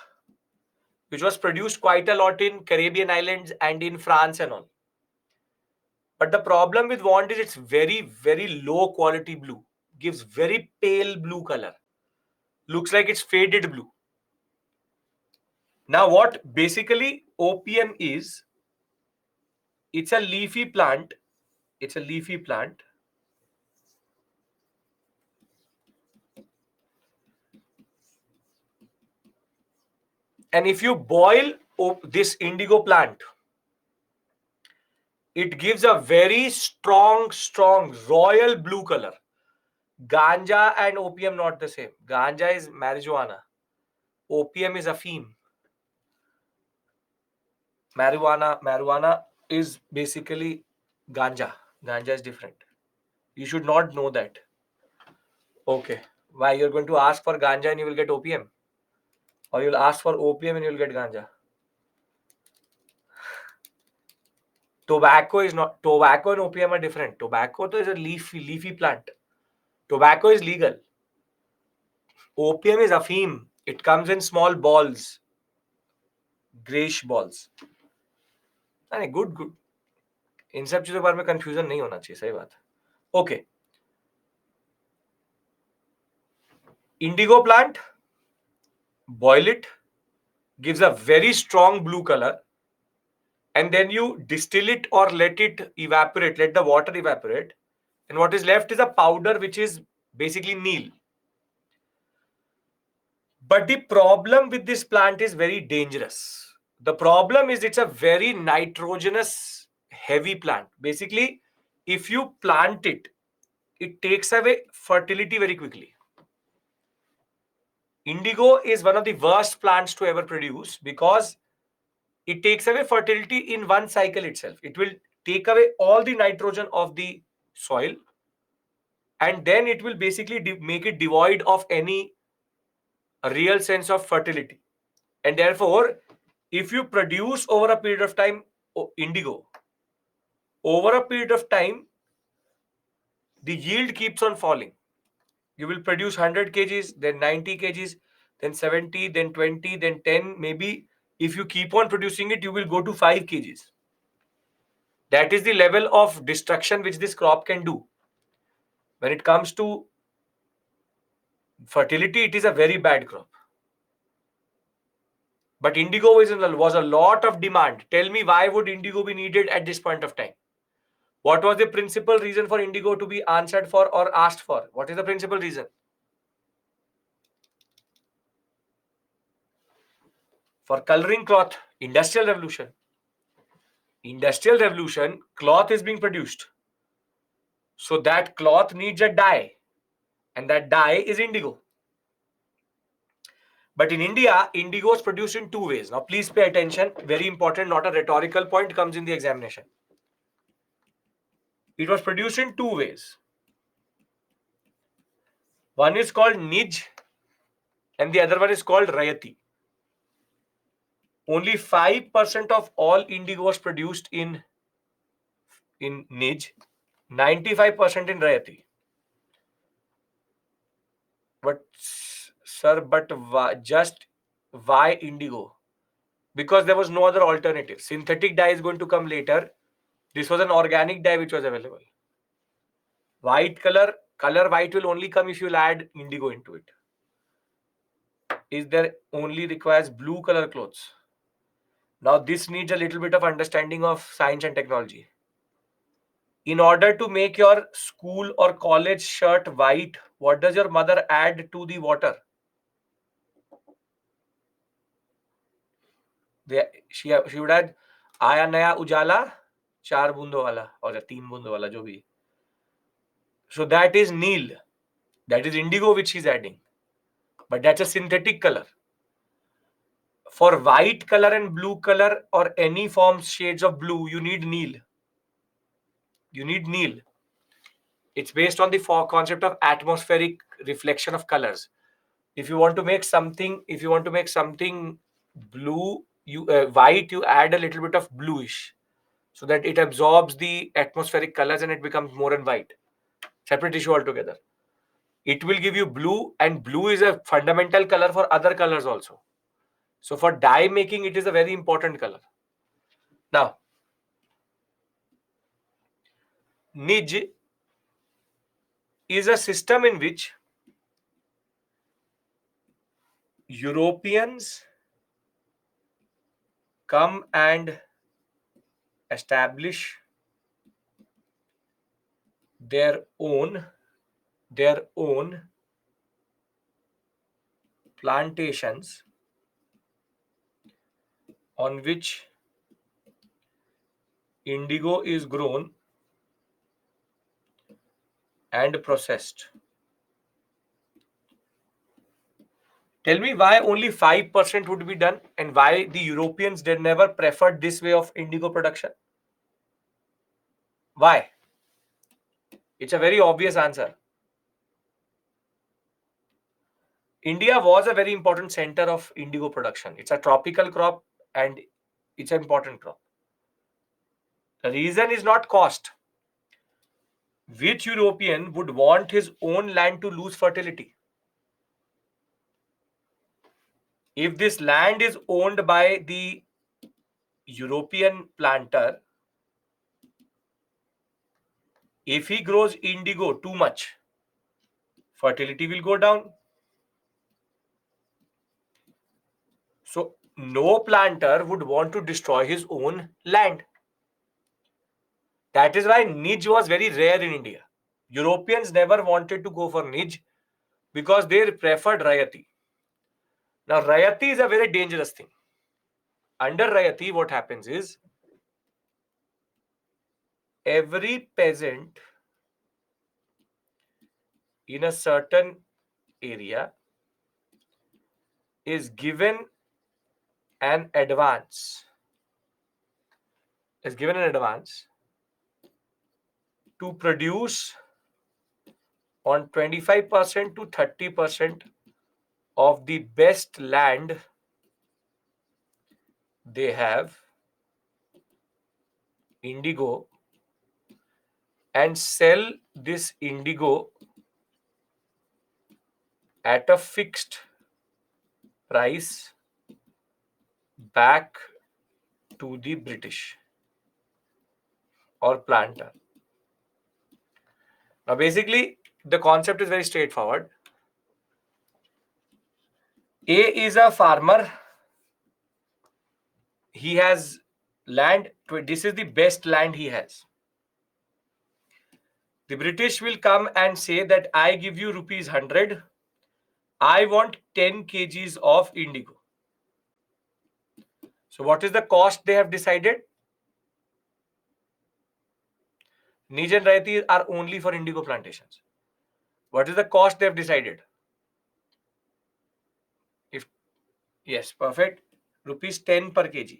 which was produced quite a lot in Caribbean islands and in France and all. But the problem with wand is it's very, very low quality blue. Gives very pale blue color. Looks like it's faded blue. Now what basically opium is, it's a leafy plant. It's a leafy plant. And if you boil this indigo plant, it gives a very strong, royal blue color. Ganja and opium not the same. Ganja is marijuana. Opium is afim. Marijuana is basically ganja. Ganja is different. You should not know that. Okay. Why you're going to ask for ganja and you will get opium? Or you'll ask for opium and you'll get ganja? Tobacco and opium are different. Tobacco is a leafy plant. Tobacco is legal. Opium is afim. It comes in small balls. Grayish balls. अरे good in सब चीजों के बारे में confusion नहीं होना चाहिए. सही बात. Okay. Indigo plant, boil it, gives a very strong blue color, and then you distill it or let it evaporate, let the water evaporate, and what is left is a powder which is basically Neil. But the problem with this plant is very dangerous. The problem is it's a very nitrogenous, heavy plant. Basically, if you plant it, it takes away fertility very quickly. Indigo is one of the worst plants to ever produce because it takes away fertility in one cycle itself. It will take away all the nitrogen of the soil, and then it will basically make it devoid of any real sense of fertility. And therefore, if you produce over a period of time indigo, over a period of time, the yield keeps on falling. You will produce 100 kgs, then 90 kgs, then 70, then 20, then 10. Maybe if you keep on producing it, you will go to 5 kgs. That is the level of destruction which this crop can do. When it comes to fertility, it is a very bad crop. But indigo was a lot of demand. Tell me, why would indigo be needed at this point of time? What was the principal reason for indigo to be answered for or asked for? What is the principal reason? For coloring cloth, industrial revolution. Industrial revolution, cloth is being produced. So that cloth needs a dye, and that dye is indigo. But in India, indigo is produced in two ways. Now, please pay attention. Very important, not a rhetorical point, comes in the examination. It was produced in two ways. One is called Nij, and the other one is called Rayati. Only 5% of all indigo was produced in Nij, 95% in Rayati. But, sir, just why indigo? Because there was no other alternative. Synthetic dye is going to come later. This was an organic dye which was available. White color white will only come if you'll add indigo into it. Is there only requires blue color clothes? Now this needs a little bit of understanding of science and technology. In order to make your school or college shirt white, what does your mother add to the water? She would add आया नया उजाला 4 बूंदों वाला और 3 बूंदों वाला जो भी. So that is Neil. That is indigo which she's adding. But that's a synthetic color. For white color and blue color or any forms shades of blue, you need Neil. You need Neil. It's based on the concept of atmospheric reflection of colors. If you want to make something blue, white, you add a little bit of bluish so that it absorbs the atmospheric colors and it becomes more and white. Separate issue altogether. It will give you blue, and blue is a fundamental color for other colors also. So for dye making, it is a very important color. Now, Nij is a system in which Europeans come and establish their own plantations on which indigo is grown and processed. Tell me why only 5% would be done and why the Europeans did never preferred this way of indigo production. Why? It's a very obvious answer. India was a very important center of indigo production. It's a tropical crop and it's an important crop. The reason is not cost. Which European would want his own land to lose fertility? If this land is owned by the European planter, if he grows indigo too much, fertility will go down. So no planter would want to destroy his own land. That is why Nij was very rare in India. Europeans never wanted to go for Nij because they preferred Rayati. Now Rayati is a very dangerous thing. Under Rayati, what happens is every peasant in a certain area is given an advance to produce on 25% to 30% of the best land they have indigo, and sell this indigo at a fixed price back to the British or planter. Now, basically, the concept is very straightforward. A is a farmer. He has land. This is the best land he has. The British will come and say that I give you rupees 100. I want 10 kgs of indigo. So what is the cost they have decided? Nij and Raiti are only for indigo plantations. What is the cost they have decided? If yes, perfect. Rupees 10 per kg.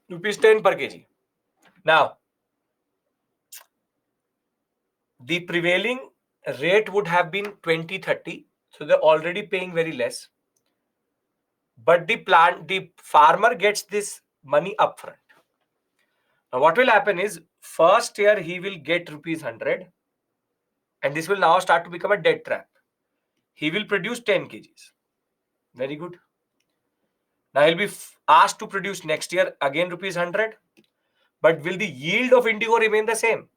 Rupees 10 per kg. Now, the prevailing rate would have been 20-30. So they're already paying very less. But the farmer gets this money upfront. Now, what will happen is, first year he will get rupees 100, and this will now start to become a dead trap. He will produce 10 kgs. Very good. Now he'll be asked to produce next year again rupees 100. But will the yield of indigo remain the same?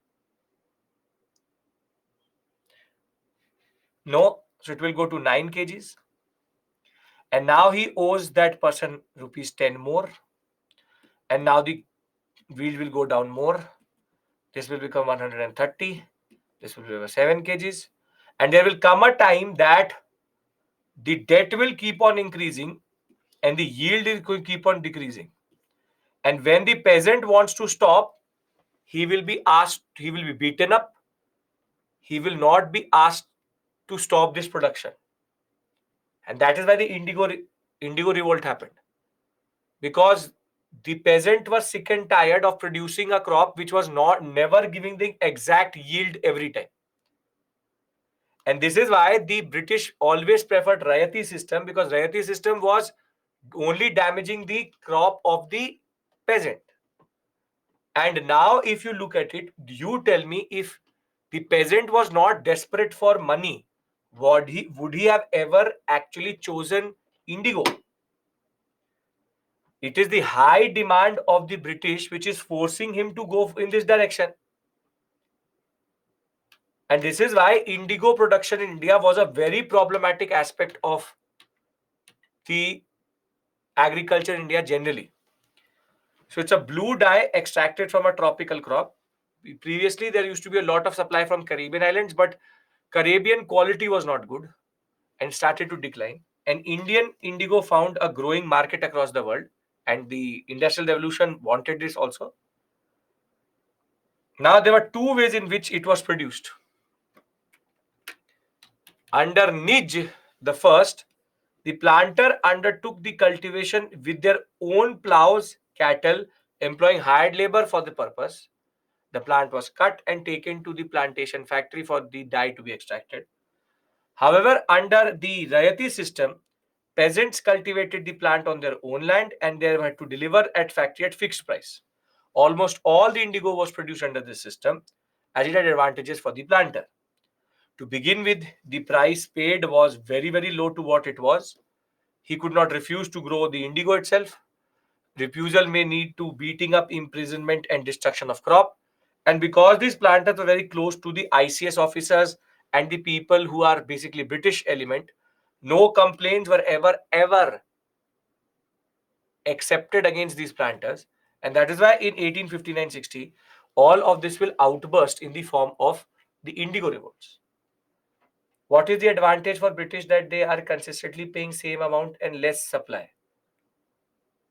No. So it will go to 9 kgs. And now he owes that person rupees 10 more. And now the yield will go down more. This will become 130. This will be 7 kgs. And there will come a time that the debt will keep on increasing and the yield is going to keep on decreasing. And when the peasant wants to stop, he will be beaten up. He will not be asked to stop this production. And that is why the indigo revolt happened. Because the peasant was sick and tired of producing a crop which was never giving the exact yield every time. And this is why the British always preferred Rayati system, because Rayati system was only damaging the crop of the peasant. And now if you look at it, you tell me, if the peasant was not desperate for money, would he have ever actually chosen indigo? It is the high demand of the British which is forcing him to go in this direction. And this is why indigo production in India was a very problematic aspect of the agriculture in India generally. So it's a blue dye extracted from a tropical crop. Previously, there used to be a lot of supply from Caribbean islands, but Caribbean quality was not good and started to decline. And Indian indigo found a growing market across the world, and the Industrial Revolution wanted this also. Now, there were two ways in which it was produced. Under Nij, the first, the planter undertook the cultivation with their own plows, cattle, employing hired labor for the purpose. The plant was cut and taken to the plantation factory for the dye to be extracted. However, under the Rayati system, peasants cultivated the plant on their own land and they had to deliver at factory at fixed price. Almost all the indigo was produced under this system, as it had advantages for the planter. To begin with, the price paid was very, very low to what it was. He could not refuse to grow the indigo itself. Refusal may lead to beating up, imprisonment, and destruction of crop. And because these planters were very close to the ICS officers and the people who are basically British element, no complaints were ever accepted against these planters. And that is why in 1859-60, all of this will outburst in the form of the indigo revolts. What is the advantage for British? That they are consistently paying same amount and less supply.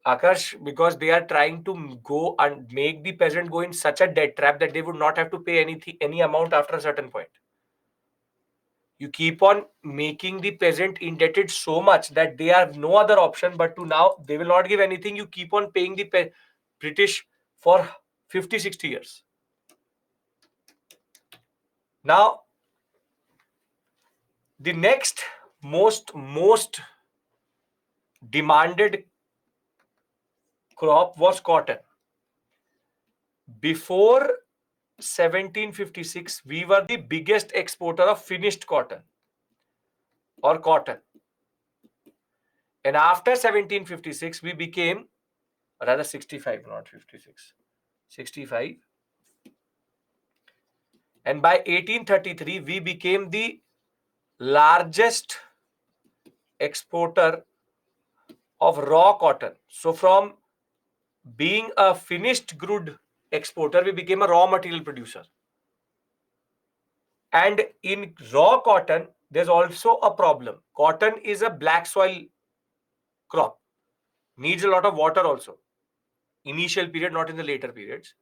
Akash, because they are trying to go and make the peasant go in such a debt trap that they would not have to pay any amount after a certain point. You keep on making the peasant indebted so much that they have no other option but to now they will not give anything. You keep on paying the British for 50, 60 years. Now, the next most demanded crop was cotton. Before 1756, we were the biggest exporter of finished cotton or cotton. And after 1756, we became, rather 65, not 56, 65. And by 1833, we became the largest exporter of raw cotton. So from being a finished good exporter, we became a raw material producer. And in raw cotton, there's also a problem. Cotton is a black soil crop, needs a lot of water also. Initial period, not in the later periods.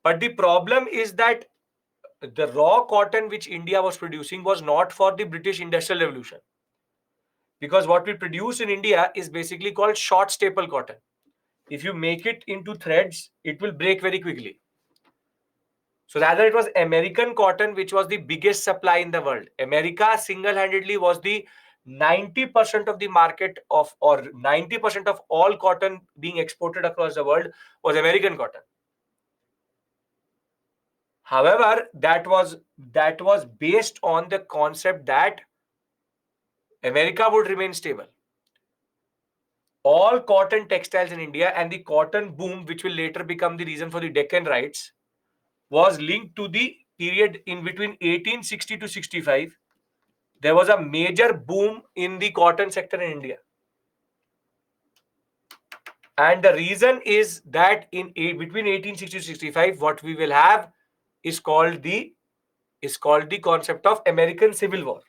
But the problem is that the raw cotton which India was producing was not for the British Industrial Revolution. Because what we produce in India is basically called short staple cotton. If you make it into threads, it will break very quickly. So rather it was American cotton which was the biggest supply in the world. America single-handedly was the 90% of the market of, or 90% of all cotton being exported across the world was American cotton. However, that was based on the concept that America would remain stable. All cotton textiles in India and the cotton boom, which will later become the reason for the Deccan riots, was linked to the period in between 1860 to 65. There was a major boom in the cotton sector in India. And the reason is that between 1860 to 65, what we will have is called the concept of American Civil War.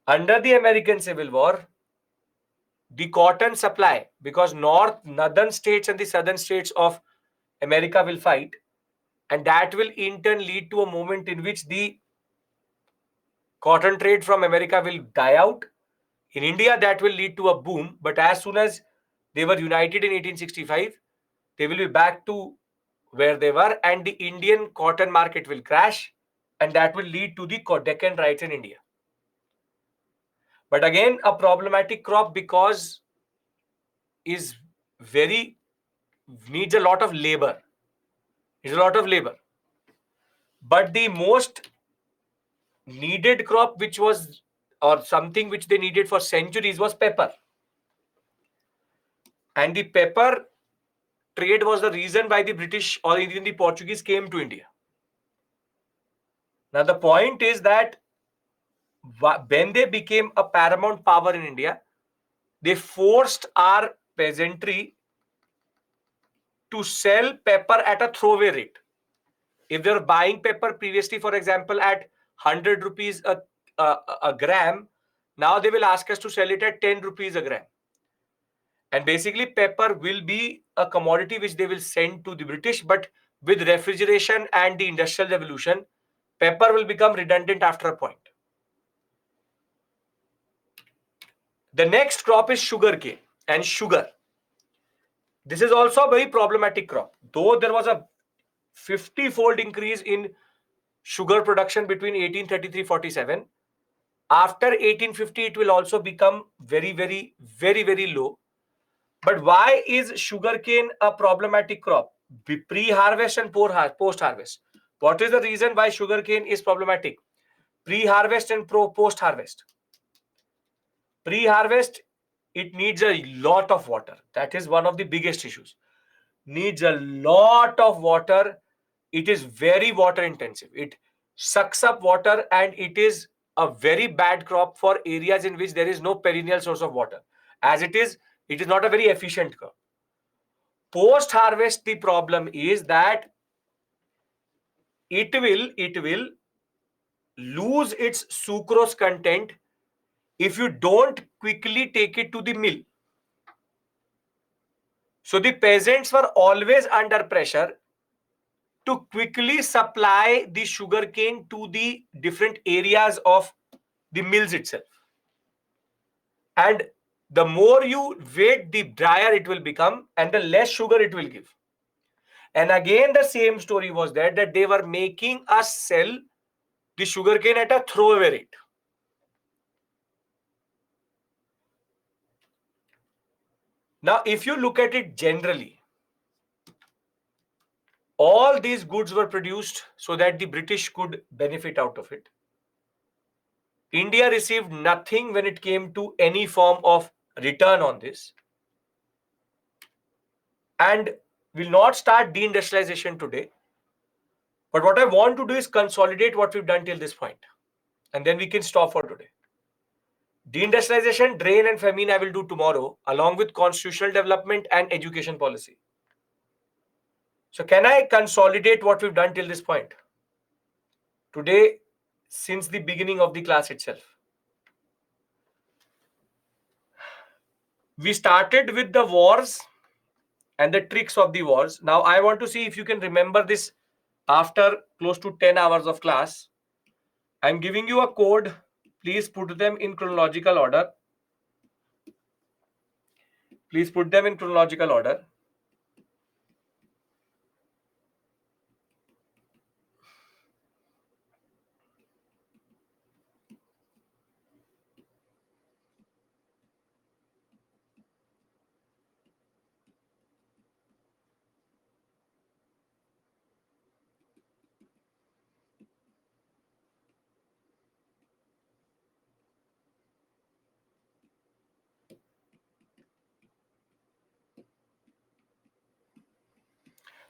Under the American Civil War, the cotton supply, because northern states and the southern states of America will fight, and that will in turn lead to a moment in which the cotton trade from America will die out. In India, that will lead to a boom, but as soon as they were united in 1865, they will be back to where they were, and the Indian cotton market will crash, and that will lead to the Deccan riots in India. But again, a problematic crop because is very needs a lot of labor. It's a lot of labor. But the most needed crop, which was or something which they needed for centuries, was pepper. And the pepper trade was the reason why the British or even the Portuguese came to India. Now, the point is that when they became a paramount power in India, they forced our peasantry to sell pepper at a throwaway rate. If they were buying pepper previously, for example, at 100 rupees a gram, now they will ask us to sell it at 10 rupees a gram. And basically, pepper will be a commodity which they will send to the British, but with refrigeration and the Industrial Revolution, pepper will become redundant after a point. The next crop is sugarcane and sugar. This is also a very problematic crop. Though there was a 50-fold increase in sugar production between 1833-47, after 1850, it will also become very, very, very, very low. But why is sugarcane a problematic crop? Pre-harvest and post-harvest. What is the reason why sugarcane is problematic? Pre-harvest and post-harvest. Pre-harvest, it needs a lot of water. That is one of the biggest issues. Needs a lot of water. It is very water intensive. It sucks up water and it is a very bad crop for areas in which there is no perennial source of water. As it is not a very efficient crop. Post harvest, the problem is that it will lose its sucrose content if you don't quickly take it to the mill. So the peasants were always under pressure to quickly supply the sugarcane to the different areas of the mills itself. And the more you wait, the drier it will become and the less sugar it will give. And again, the same story was there, that they were making us sell the sugarcane at a throwaway rate. Now, if you look at it generally, all these goods were produced so that the British could benefit out of it. India received nothing when it came to any form of return on this. And we'll not start deindustrialization today. But what I want to do is consolidate what we've done till this point. And then we can stop for today. Deindustrialization, drain and famine I will do tomorrow, along with constitutional development and education policy. So can I consolidate what we've done till this point? Today, since the beginning of the class itself. We started with the wars and the tricks of the wars. Now I want to see if you can remember this after close to 10 hours of class. I'm giving you a code. Please put them in chronological order. Please put them in chronological order.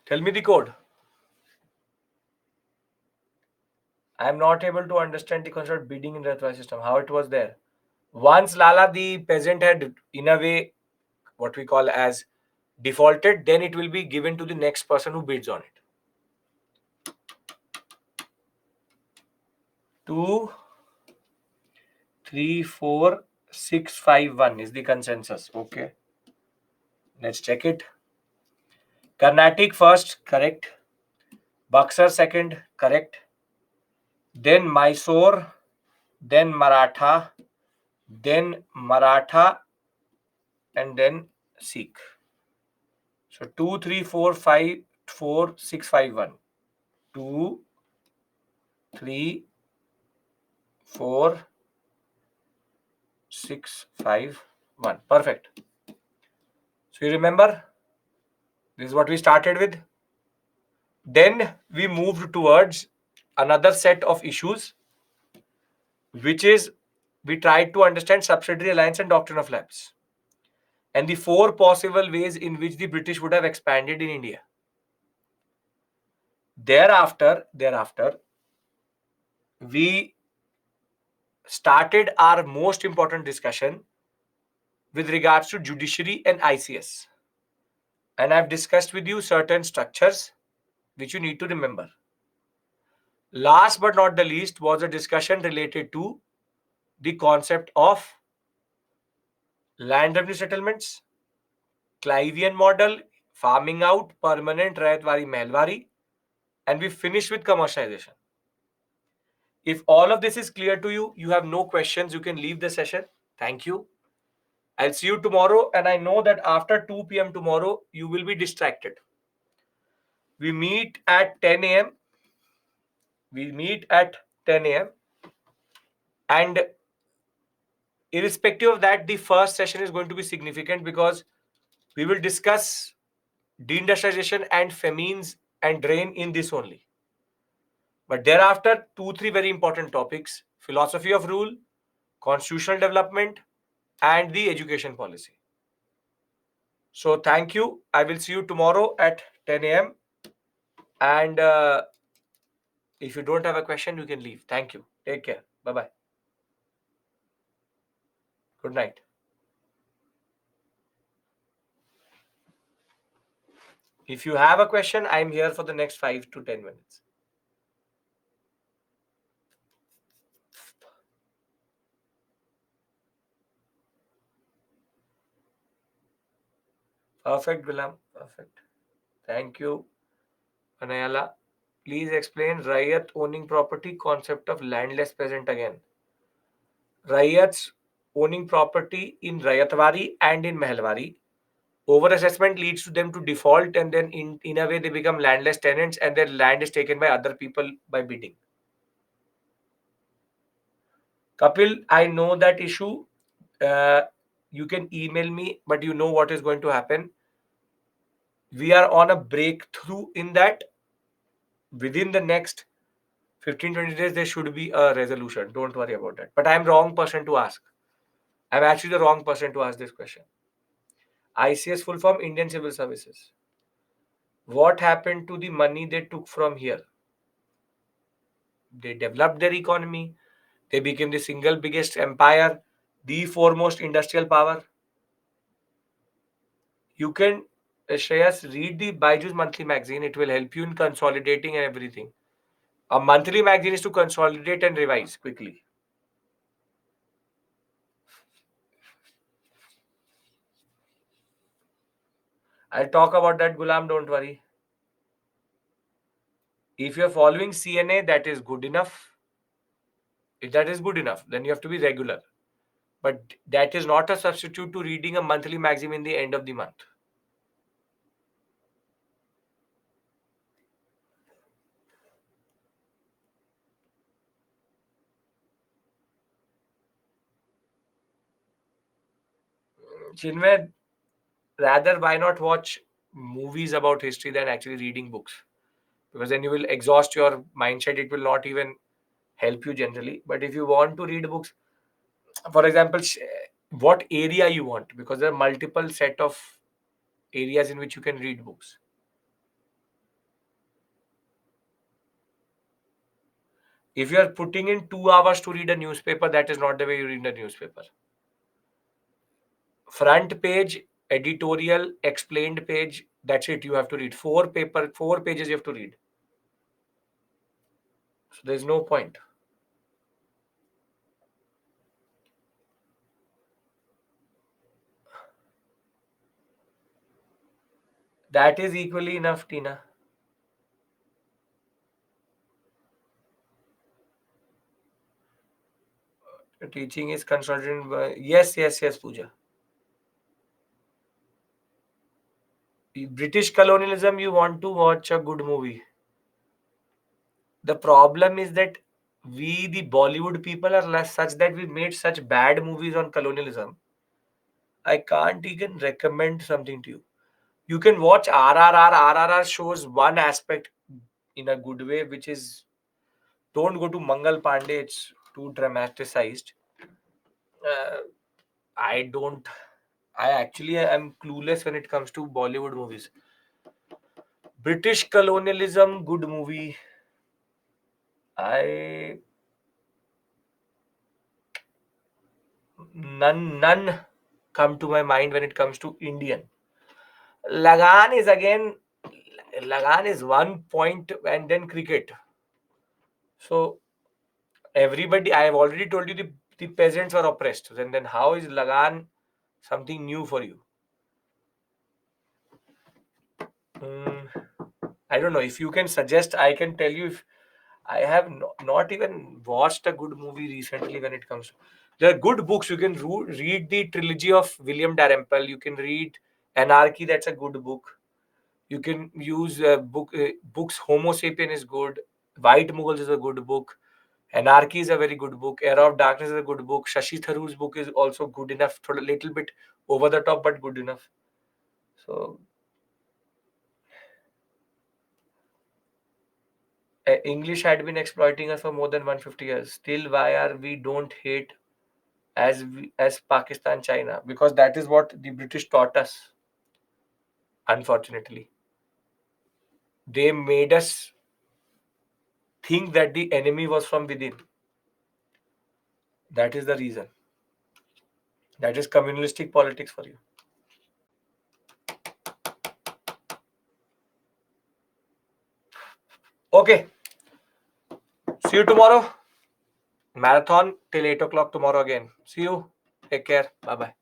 Tell me the code. I'm not able to understand the concept of bidding in the Rathway system, how it was there. Once Lala, the peasant, had in a way what we call as defaulted, then it will be given to the next person who bids on it. 2, 3, 4, 6, 5, 1 is the consensus. Okay. Let's check it. Carnatic first, correct. Buxar second, correct. Then Mysore, then Maratha, and then Sikh. So 2, 3, 4, 5, 4, 6, 5, 1. 2, 3, 4, 6, 5, 1. Perfect. So you remember, this is what we started with. Then we moved towards another set of issues, which is we tried to understand subsidiary alliance and doctrine of lapse, and the 4 possible ways in which the British would have expanded in India. Thereafter, we started our most important discussion with regards to judiciary and ICS. And I've discussed with you certain structures which you need to remember. Last but not the least was a discussion related to the concept of land revenue settlements, Clivian model, farming out, permanent, Rayatwari, Mehlwari, and we finish with commercialization. If all of this is clear to you, you have no questions, you can leave the session. Thank you. I'll see you tomorrow, and I know that after 2 p.m. tomorrow, you will be distracted. We meet at 10 a.m. We meet at 10 a.m. And irrespective of that, the first session is going to be significant because we will discuss deindustrialization and famines and drain in this only. But thereafter, 2, 3 very important topics: philosophy of rule, constitutional development, and the education policy. So thank you. I will see you tomorrow at 10 a.m. And if you don't have a question, you can leave. Thank you. Take care. Bye-bye. Good night. If you have a question, I'm here for the next 5 to 10 minutes. Perfect, Gulam. Perfect. Thank you, Anayala. Please explain Rayat owning property concept of landless peasant again. Rayats owning property in Rayatwari and in Mehalwari. Over-assessment leads to them to default, and then in a way they become landless tenants and their land is taken by other people by bidding. Kapil, I know that issue. Uh, you can email me, but you know what is going to happen. We are on a breakthrough in that. Within the next 15-20 days, there should be a resolution. Don't worry about that. But I'm wrong person to ask. I'm actually the wrong person to ask this question. ICS full form Indian Civil Services. What happened to the money they took from here? They developed their economy. They became the single biggest empire, the foremost industrial power. You can, Shreyas, read the Byju's monthly magazine. It will help you in consolidating and everything. A monthly magazine is to consolidate and revise quickly. I'll talk about that, Gulam. Don't worry. If you're following CNA, that is good enough. If that is good enough, then you have to be regular. But that is not a substitute to reading a monthly magazine in the end of the month. Chinmay, rather, why not watch movies about history than actually reading books? Because then you will exhaust your mindset. It will not even help you generally. But if you want to read books, for example, what area you want, because there are multiple set of areas in which you can read books. If you are putting in 2 hours to read a newspaper, that is not the way you read a newspaper. Front page, editorial, explained page, that's it. You have to read 4 pages you have to read. So there's no point. That is equally enough, Tina. Teaching is consultant by, yes, Pooja. British colonialism, you want to watch a good movie. The problem is that we, the Bollywood people, are less such that we made such bad movies on colonialism. I can't even recommend something to you. You can watch RRR. RRR shows one aspect in a good way, which is don't go to Mangal Pandey. It's too dramatized. Uh, I don't. I actually am clueless when it comes to Bollywood movies. British colonialism, good movie. I none come to my mind when it comes to Indian. Lagan is again. Lagan is 1 point and then cricket. So everybody, I have already told you the peasants were oppressed. Then how is Lagan something new for you? Mm, I don't know. If you can suggest, I can tell you. If I have not even watched a good movie recently when it comes to. There are good books. You can read the trilogy of William Dalrymple. You can read Anarchy. That's a good book. You can use books. Homo sapien is good. White Mughals is a good book. Anarchy is a very good book. Era of Darkness is a good book. Shashi Tharoor's book is also good enough. A little bit over the top, but good enough. So English had been exploiting us for more than 150 years. Still, why are we don't hate as Pakistan, China? Because that is what the British taught us. Unfortunately, they made us think that the enemy was from within. That is the reason. That is communalistic politics for you. Okay. See you tomorrow. Marathon till 8 o'clock tomorrow again. See you. Take care. Bye bye.